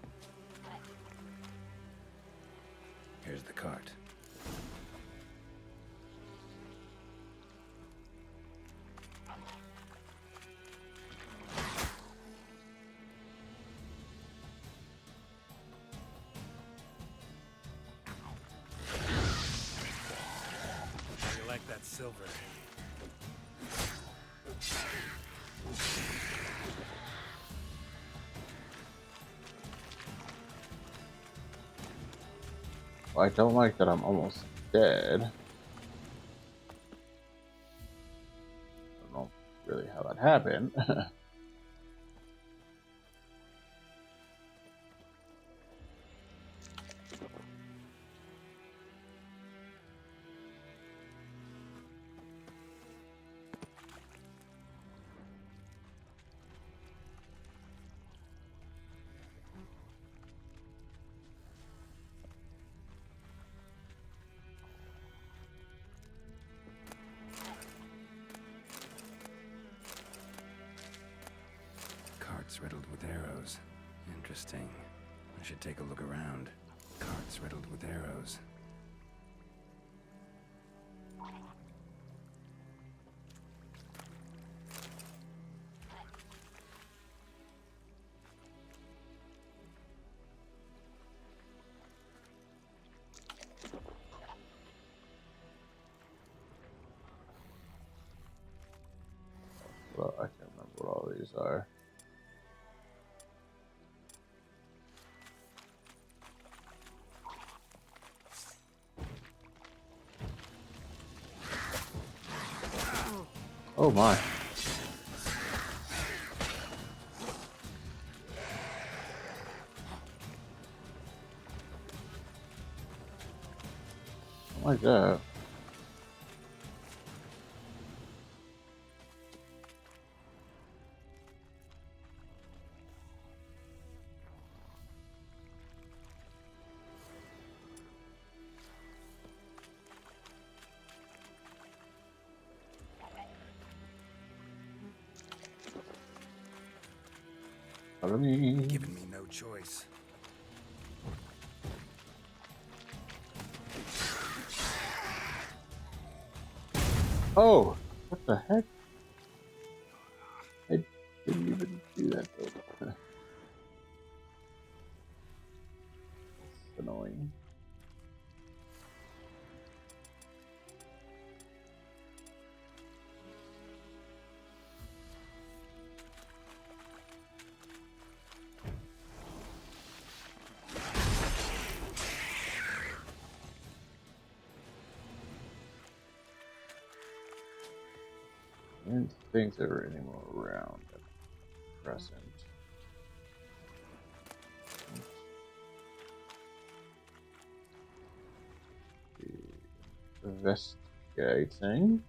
Here's the cart. You like that silver? I don't like that I'm almost dead. I don't know really how that happened. Carts riddled with arrows. Interesting. I should take a look around. Carts riddled with arrows. Well, I can't remember what all these are. Oh my. I like that. Giving me no choice. Oh, what the heck? I didn't even do that though. That's annoying. I didn't think there were any more around at present. Investigating.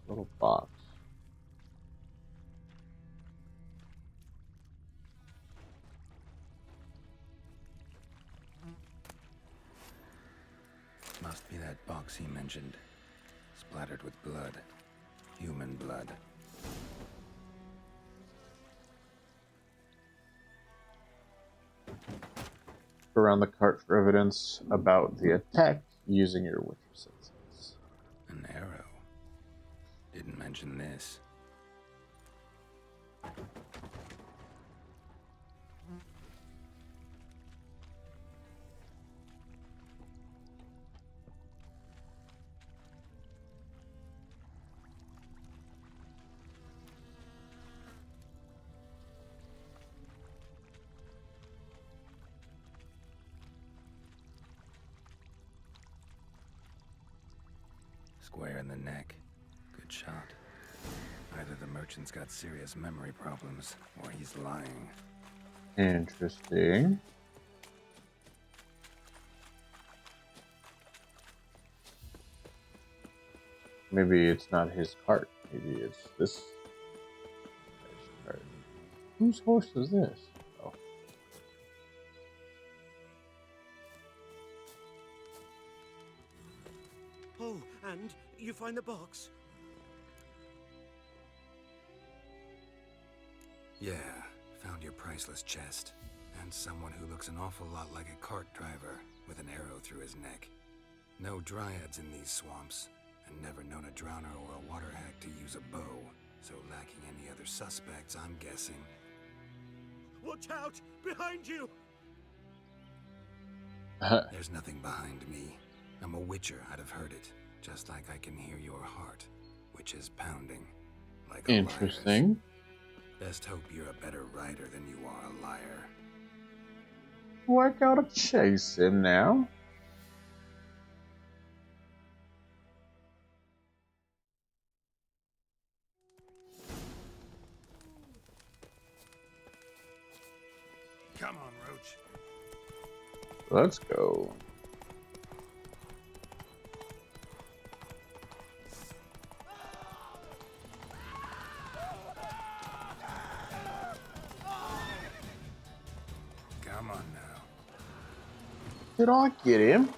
Little box. Must be that box he mentioned. Splattered with blood. Human blood. Around the cart for evidence about the attack using your witcher senses. An arrow. Didn't mention this. Square in the neck. Good shot. Either the merchant's got serious memory problems, or he's lying. Interesting. Maybe it's not his cart. Maybe it's this guy's cart. Whose horse is this? Oh. Oh, and you find the box? Yeah, found your priceless chest. And someone who looks an awful lot like a cart driver, with an arrow through his neck. No dryads in these swamps, and never known a drowner or a water hack to use a bow. So lacking any other suspects, I'm guessing. Watch out! Behind you! There's nothing behind me. I'm a witcher, I'd have heard it. Just like I can hear your heart, which is pounding. Like a Interesting. liar's. Best hope you're a better writer than you are a liar. Oh, I gotta chase him now. Come on, Roach. Let's go. Come on now. Did I get him?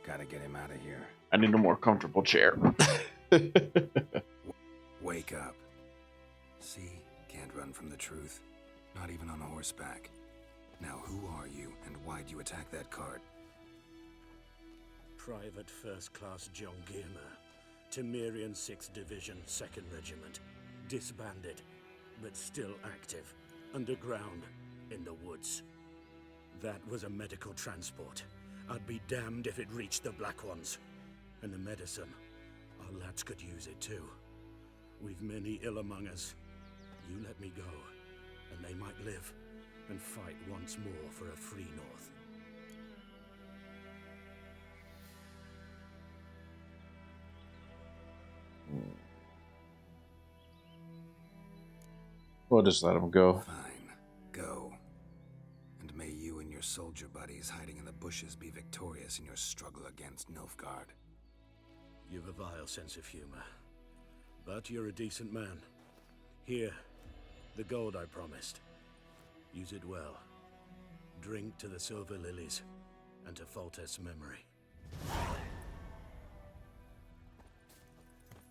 Gotta get him out of here. I need a more comfortable chair. Wake up. See? Can't run from the truth. Not even on horseback. Now who are you, and why'd you attack that cart? Private First Class John Gilmer, Temerian 6th Division, 2nd Regiment. Disbanded, but still active. Underground, in the woods. That was a medical transport. I'd be damned if it reached the Black Ones. And the medicine, our lads could use it too. We've many ill among us. You let me go, and they might live and fight once more for a free North. We'll just let him go. Fine. Go. And may you and your soldier buddies hiding in the bushes be victorious in your struggle against Nilfgaard. You've a vile sense of humor. But you're a decent man. Here, the gold I promised. Use it well. Drink to the silver lilies, and to Foltest's memory.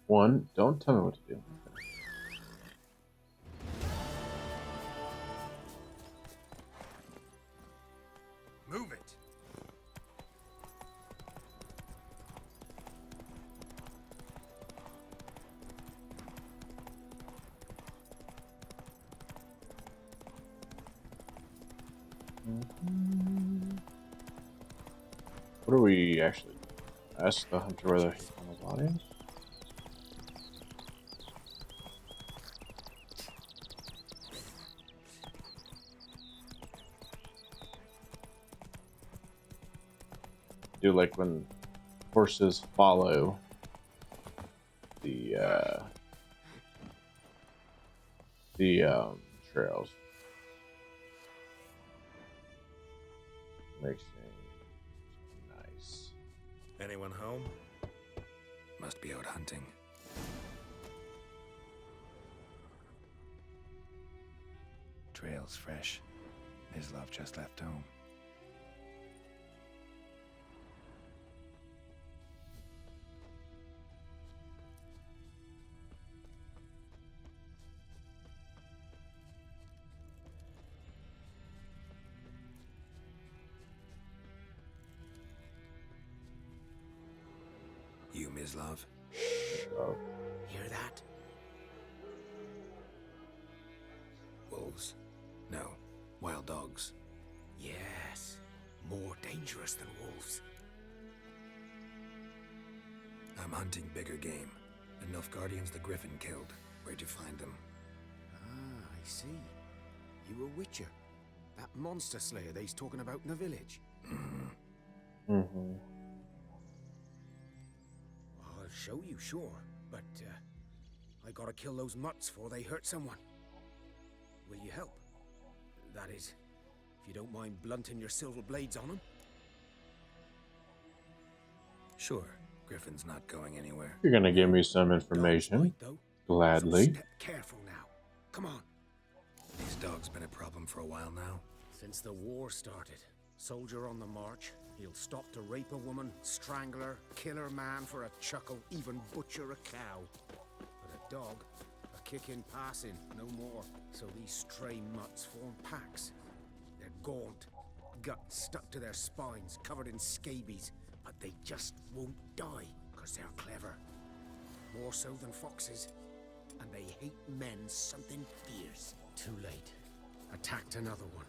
One, don't tell me what to do. Move it! What do we actually ask the hunter whether he found the bodies? Do like when horses follow the trails. Makes things nice. Anyone home? Must be out hunting. Trail's fresh. His love just left home. You, Mislav? Oh. Hear that? Wolves? No. Wild dogs. Yes. More dangerous than wolves. I'm hunting bigger game. The Nilfgaardians the Griffin killed. Where'd you find them? Ah, I see. You a witcher. That monster slayer they's talking about in the village. Mm-hmm. I'll show you, sure. But, I gotta kill those mutts before they hurt someone. Will you help? That is, if you don't mind blunting your silver blades on them. Sure. Griffin's not going anywhere. You're gonna give me some information. Gladly. So step careful now. Come on. These dogs been a problem for a while now. Since the war started, soldier on the march, he'll stop to rape a woman, strangle her, kill her man for a chuckle, even butcher a cow. But a dog, a kick in passing, no more. So these stray mutts form packs. They're gaunt, guts stuck to their spines, covered in scabies, but they just won't die, because they're clever. More so than foxes. And they hate men something fierce. Too late. Attacked another one.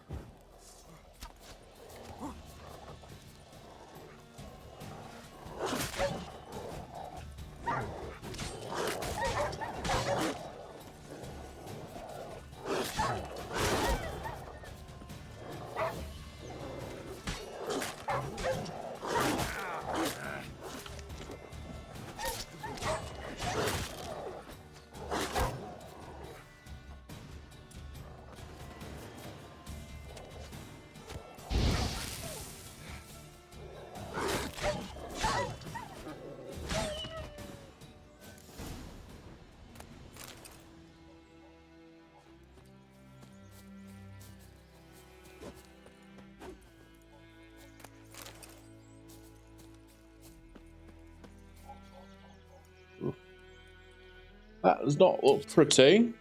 That does not look pretty.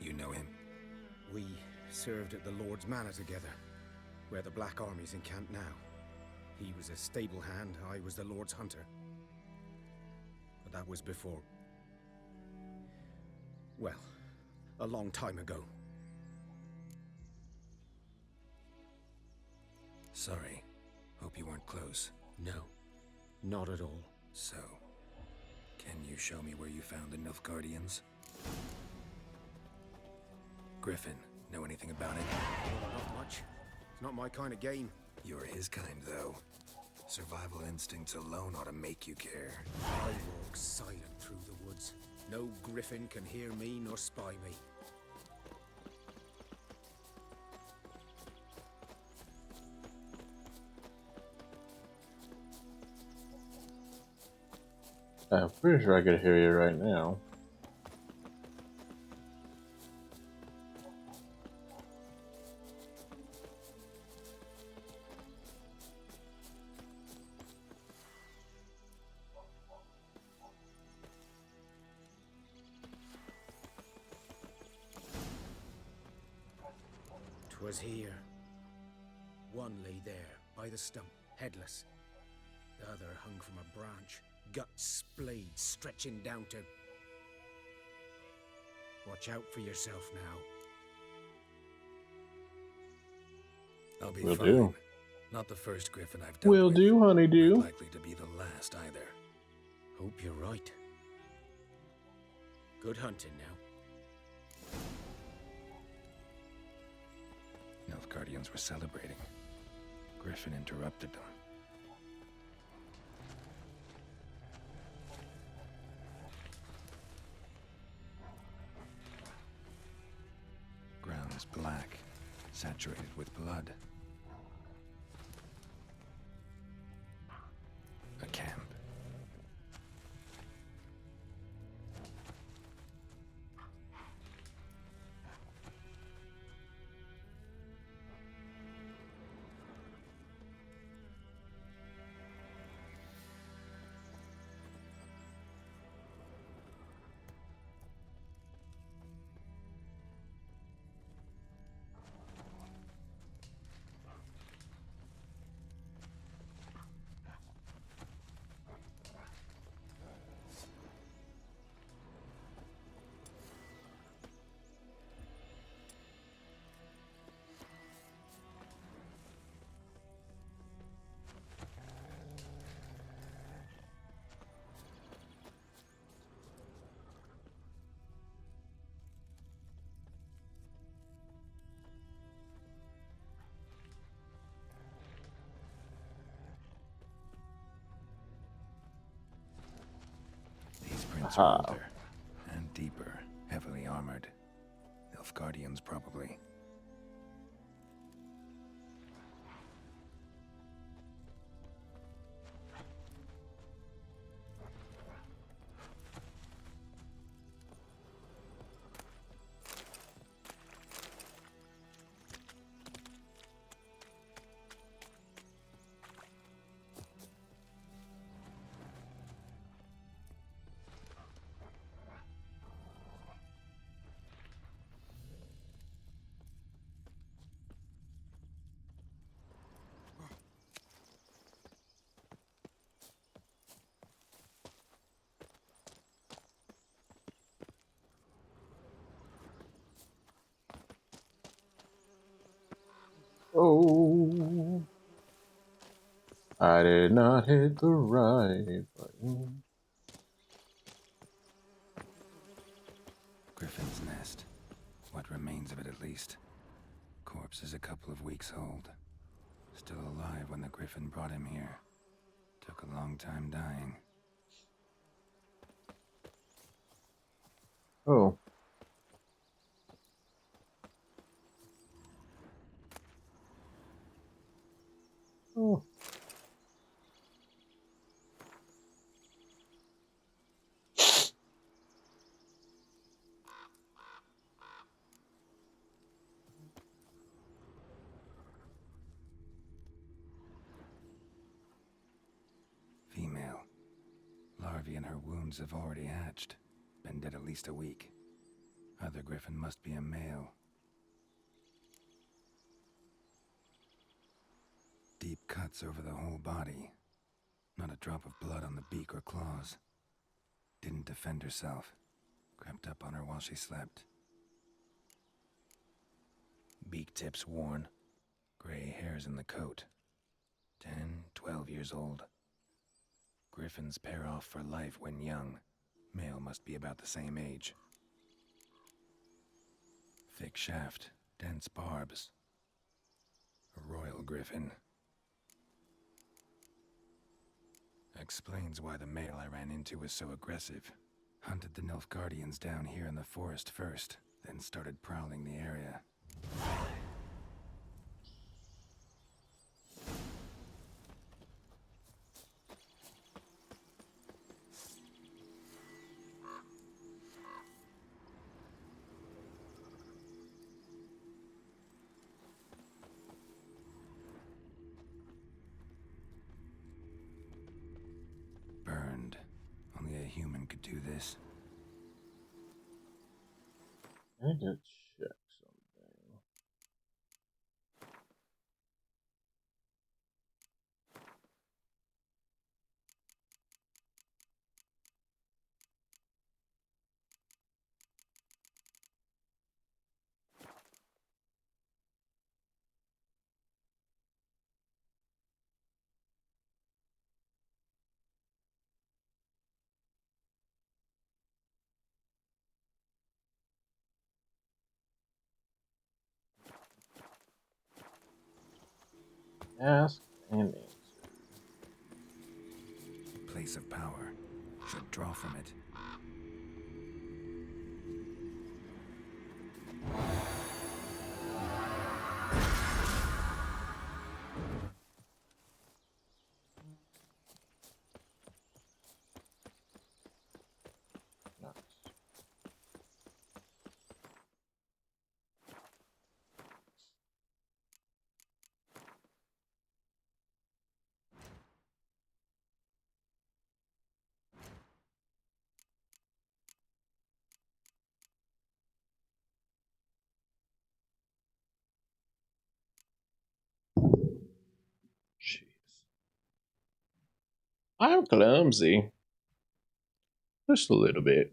You know him? We served at the Lord's Manor together, where the Black Army's encamped now. He was a stable hand, I was the Lord's hunter. But that was before... well, a long time ago. Sorry. Hope you weren't close. No, not at all. So, can you show me where you found the Nilfgaardians? Griffin, know anything about it? Not much. It's not my kind of game. You're his kind, though. Survival instincts alone ought to make you care. I walk silent through the woods. No griffin can hear me nor spy me. I'm pretty sure I could hear you right now. Was here. One lay there, by the stump, headless. The other hung from a branch, guts splayed, stretching down to... Watch out for yourself now. I'll be Will fine. do. Not the first griffin I've dealt Will with. do, honeydew. Not likely to be the last either. Hope you're right. Good hunting now. Nilfgaardians were celebrating. Griffin interrupted them. Ground's black, saturated with blood. A camp. Prints are older and deeper, heavily armored. Nilfgaardians, probably. Oh, I did not hit the right button. Griffin's nest. What remains of it, at least. Corpse is a couple of weeks old. Still alive when the Griffin brought him here. Took a long time dying. Oh. Oh. Female. Larvae in her wounds have already hatched. Been dead at least a week. Other Griffin must be a male. Deep cuts over the whole body. Not a drop of blood on the beak or claws. Didn't defend herself. Crept up on her while she slept. Beak tips worn. Gray hairs in the coat. 10, 12 years old. Griffins pair off for life when young. Male must be about the same age. Thick shaft, dense barbs. A royal griffin. Explains why the male I ran into was so aggressive. Hunted the Nilfgaardians down here in the forest first, then started prowling the area. to this. I need to check something. Ask and answer. Place of power. Should draw from it. Jeez. I'm clumsy. Just a little bit.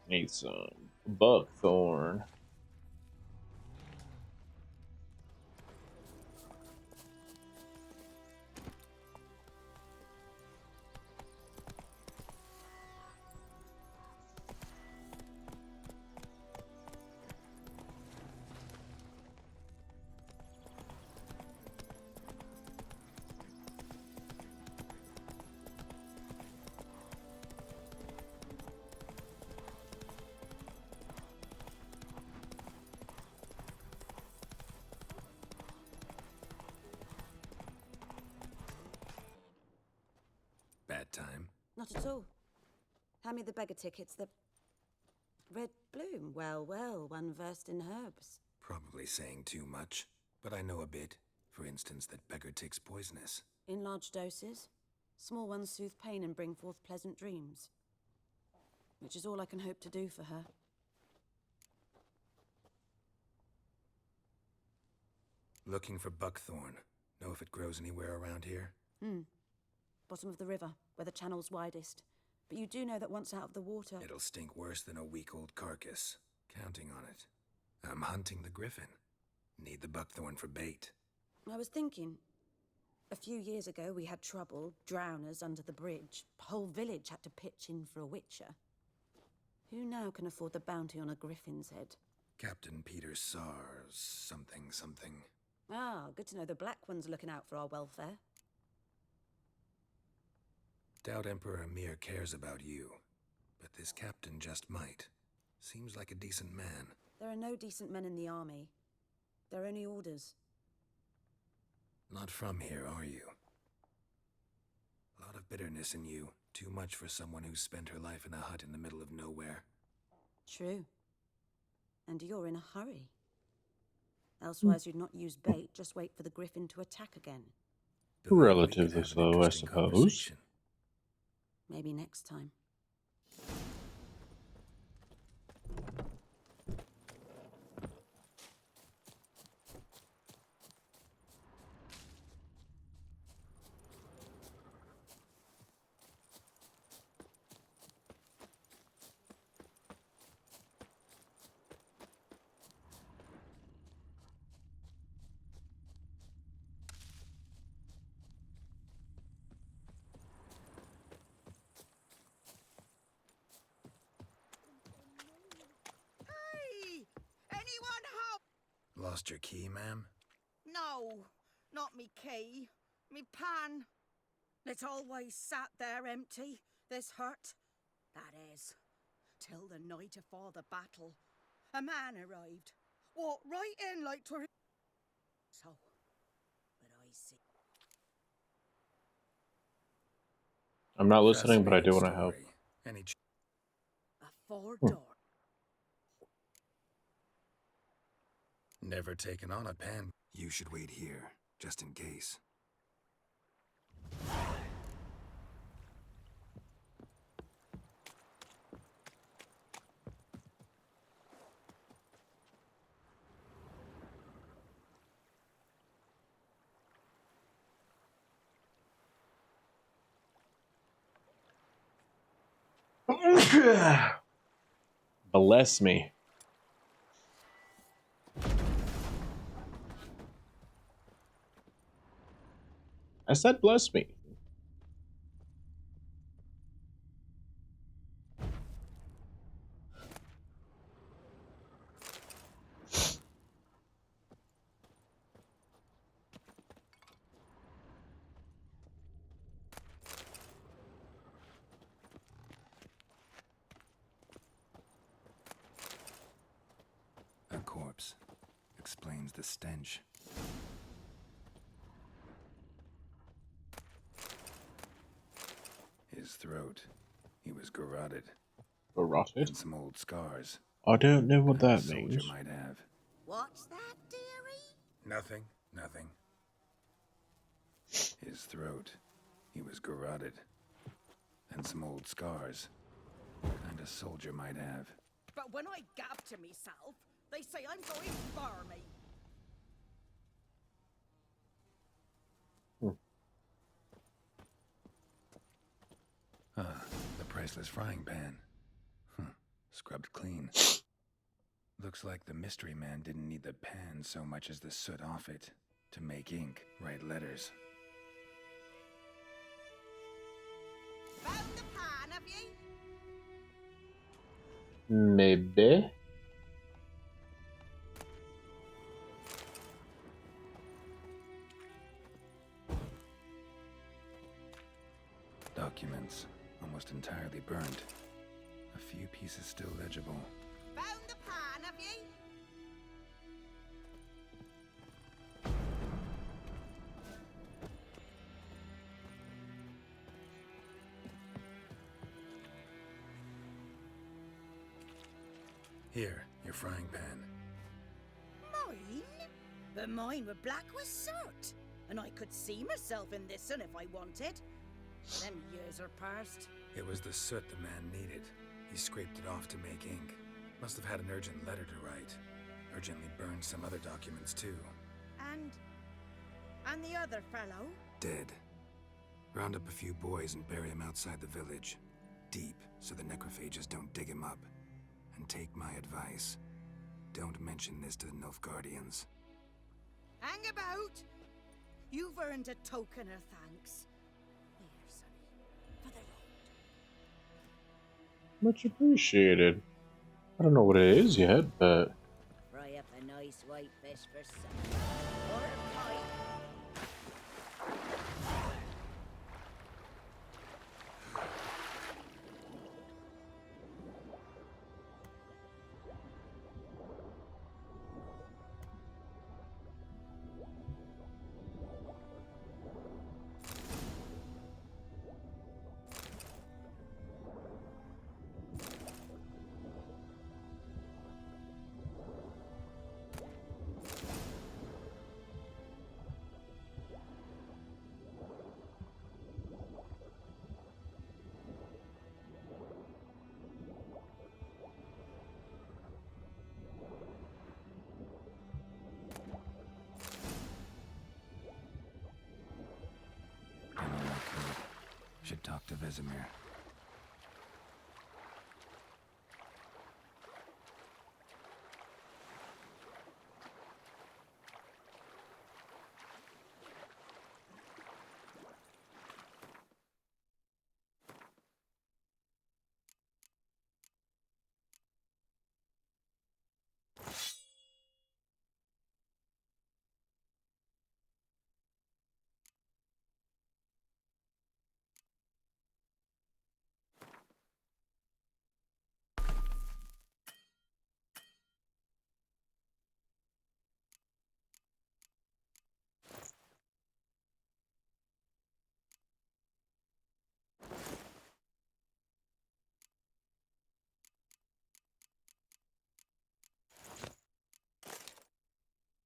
Need some buckthorn. Bad time? Not at all. Hand me the beggar tickets. The red bloom. Well, well, one versed in herbs. Probably saying too much, but I know a bit. For instance, that beggar tick's poisonous. In large doses. Small ones soothe pain and bring forth pleasant dreams. Which is all I can hope to do for her. Looking for buckthorn. Know if it grows anywhere around here? Bottom of the river, where the channel's widest. But you do know that once out of the water... It'll stink worse than a week-old carcass. Counting on it. I'm hunting the griffin. Need the buckthorn for bait. I was thinking... A few years ago, we had trouble, drowners under the bridge. Whole village had to pitch in for a witcher. Who now can afford the bounty on a griffin's head? Captain Peter Sars, something. Ah, good to know the Black One's looking out for our welfare. Doubt Emperor Emir cares about you, but this captain just might. Seems like a decent man. There are no decent men in the army. They're only orders. Not from here, are you? A lot of of bitterness in you. Too much for someone who spent her life in a hut in the middle of nowhere. True. And you're in a hurry. Elsewise, you'd not use bait, just wait for the griffin to attack again. Relatively slow, I suppose. Maybe next time. Anyone help? Lost your key, ma'am? No, not me key. Me pan. It's always sat there empty, this hut. That is, till the night afore the battle. A man arrived. Walked right in like 'twere... So, but I see... I'm not listening, but I do want to help. A four-door. Never taken on a pan. You should wait here, just in case. Bless me. I said bless me. A corpse explains the stench. His throat. He was garroted. Garroted? And some old scars. I don't know what that A soldier means. might have. What's that, dearie? Nothing. Nothing. His throat. He was garroted. And some old scars. Kind a soldier might have. But when I gab to myself, they say I'm going barmy. Ah, the priceless frying pan. Scrubbed clean. Looks like the mystery man didn't need the pan so much as the soot off it to make ink, write letters. Found the pan, have you? Maybe. Documents, almost entirely burnt. A few pieces still legible. Found the pan, have you? Here, your frying pan. Mine? But mine were black with soot. And I could see myself in this one if I wanted. Them years are past. It was the soot the man needed. He scraped it off to make ink. Must have had an urgent letter to write. Urgently burned some other documents too. And the other fellow? Dead. Round up a few boys and bury him outside the village. Deep, so the necrophages don't dig him up. And take my advice. Don't mention this to the Nilfgaardians. Hang about! You've earned a token of thanks. Here, sonny, for the road. Much appreciated. I don't know what it is yet, but... Fry up a nice white fish for supper. Or a pie. Should talk to Vesemir.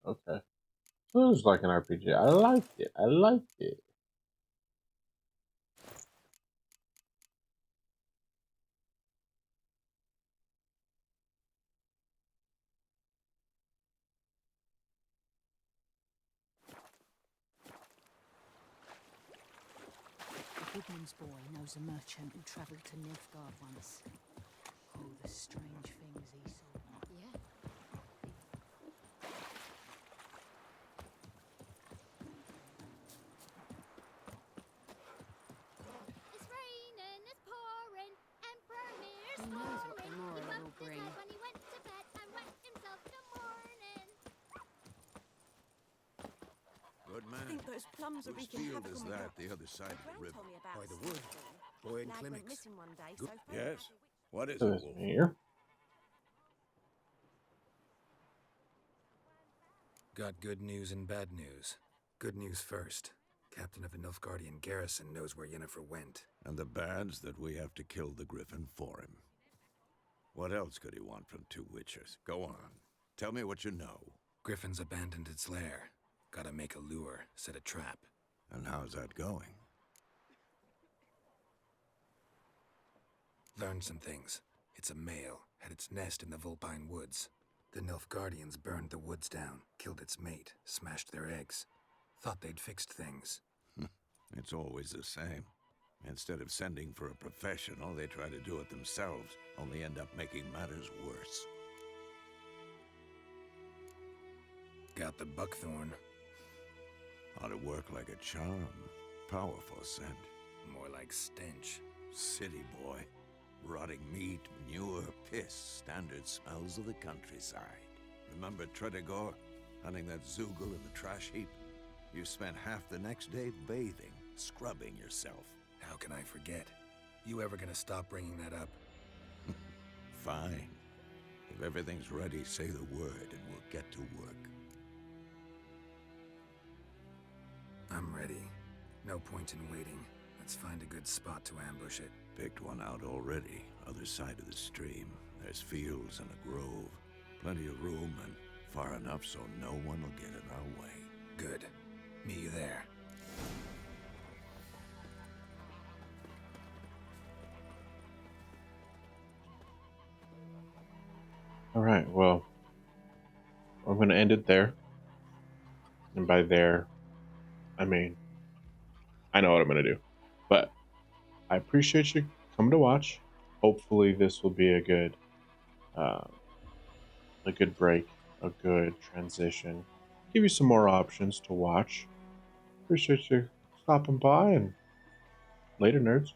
Okay. So it was like an RPG. I liked it. I liked it. The Goodman's boy knows a merchant who travelled to Nilfgaard once. Oh, the strange things he saw. Yeah. It's raining, it's pouring, Emperor Mir's Who knows what snoring. tomorrow He will bumped his bring? head when he went to bed and whacked himself till morning. Good man. I think those plums are Whose wreaking field havoc is on my that, crop. the other side of the Gran river? told me about By the wood. something. Boy in Lad went clinics. missing one day, Good. so Yes? What is So it, it's Wolf? here. Got good news and bad news. Good news first. Captain of the Nilfgaardian garrison knows where Yennefer went. And the bad's that we have to kill the griffin for him. What else could he want from two witchers? Go on. Tell me what you know. Griffin's abandoned its lair. Gotta make a lure, set a trap. And how's that going? Learned some things. It's a male, had its nest in the Vulpine Woods. The Nilfgaardians burned the woods down, killed its mate, smashed their eggs. Thought they'd fixed things. It's always the same. Instead of sending for a professional, they try to do it themselves, only end up making matters worse. Got the buckthorn. Ought to work like a charm. Powerful scent. More like stench. City boy. Rotting meat, manure, piss, standard smells of the countryside. Remember Tredegor? Hunting that Zoogle in the trash heap? You spent half the next day bathing, scrubbing yourself. How can I forget? You ever gonna stop bringing that up? Fine. If everything's ready, say the word and we'll get to work. I'm ready. No point in waiting. Let's find a good spot to ambush it. Picked one out already. Other side of the stream. There's fields and a grove. Plenty of room and far enough so no one will get in our way. Good. Meet you there. All right. Well, I'm going to end it there. And by there, I mean, I know what I'm going to do. But I appreciate you coming to watch. Hopefully this will be a good break, a good transition. Give you some more options to watch. Appreciate you stopping by, and later, nerds.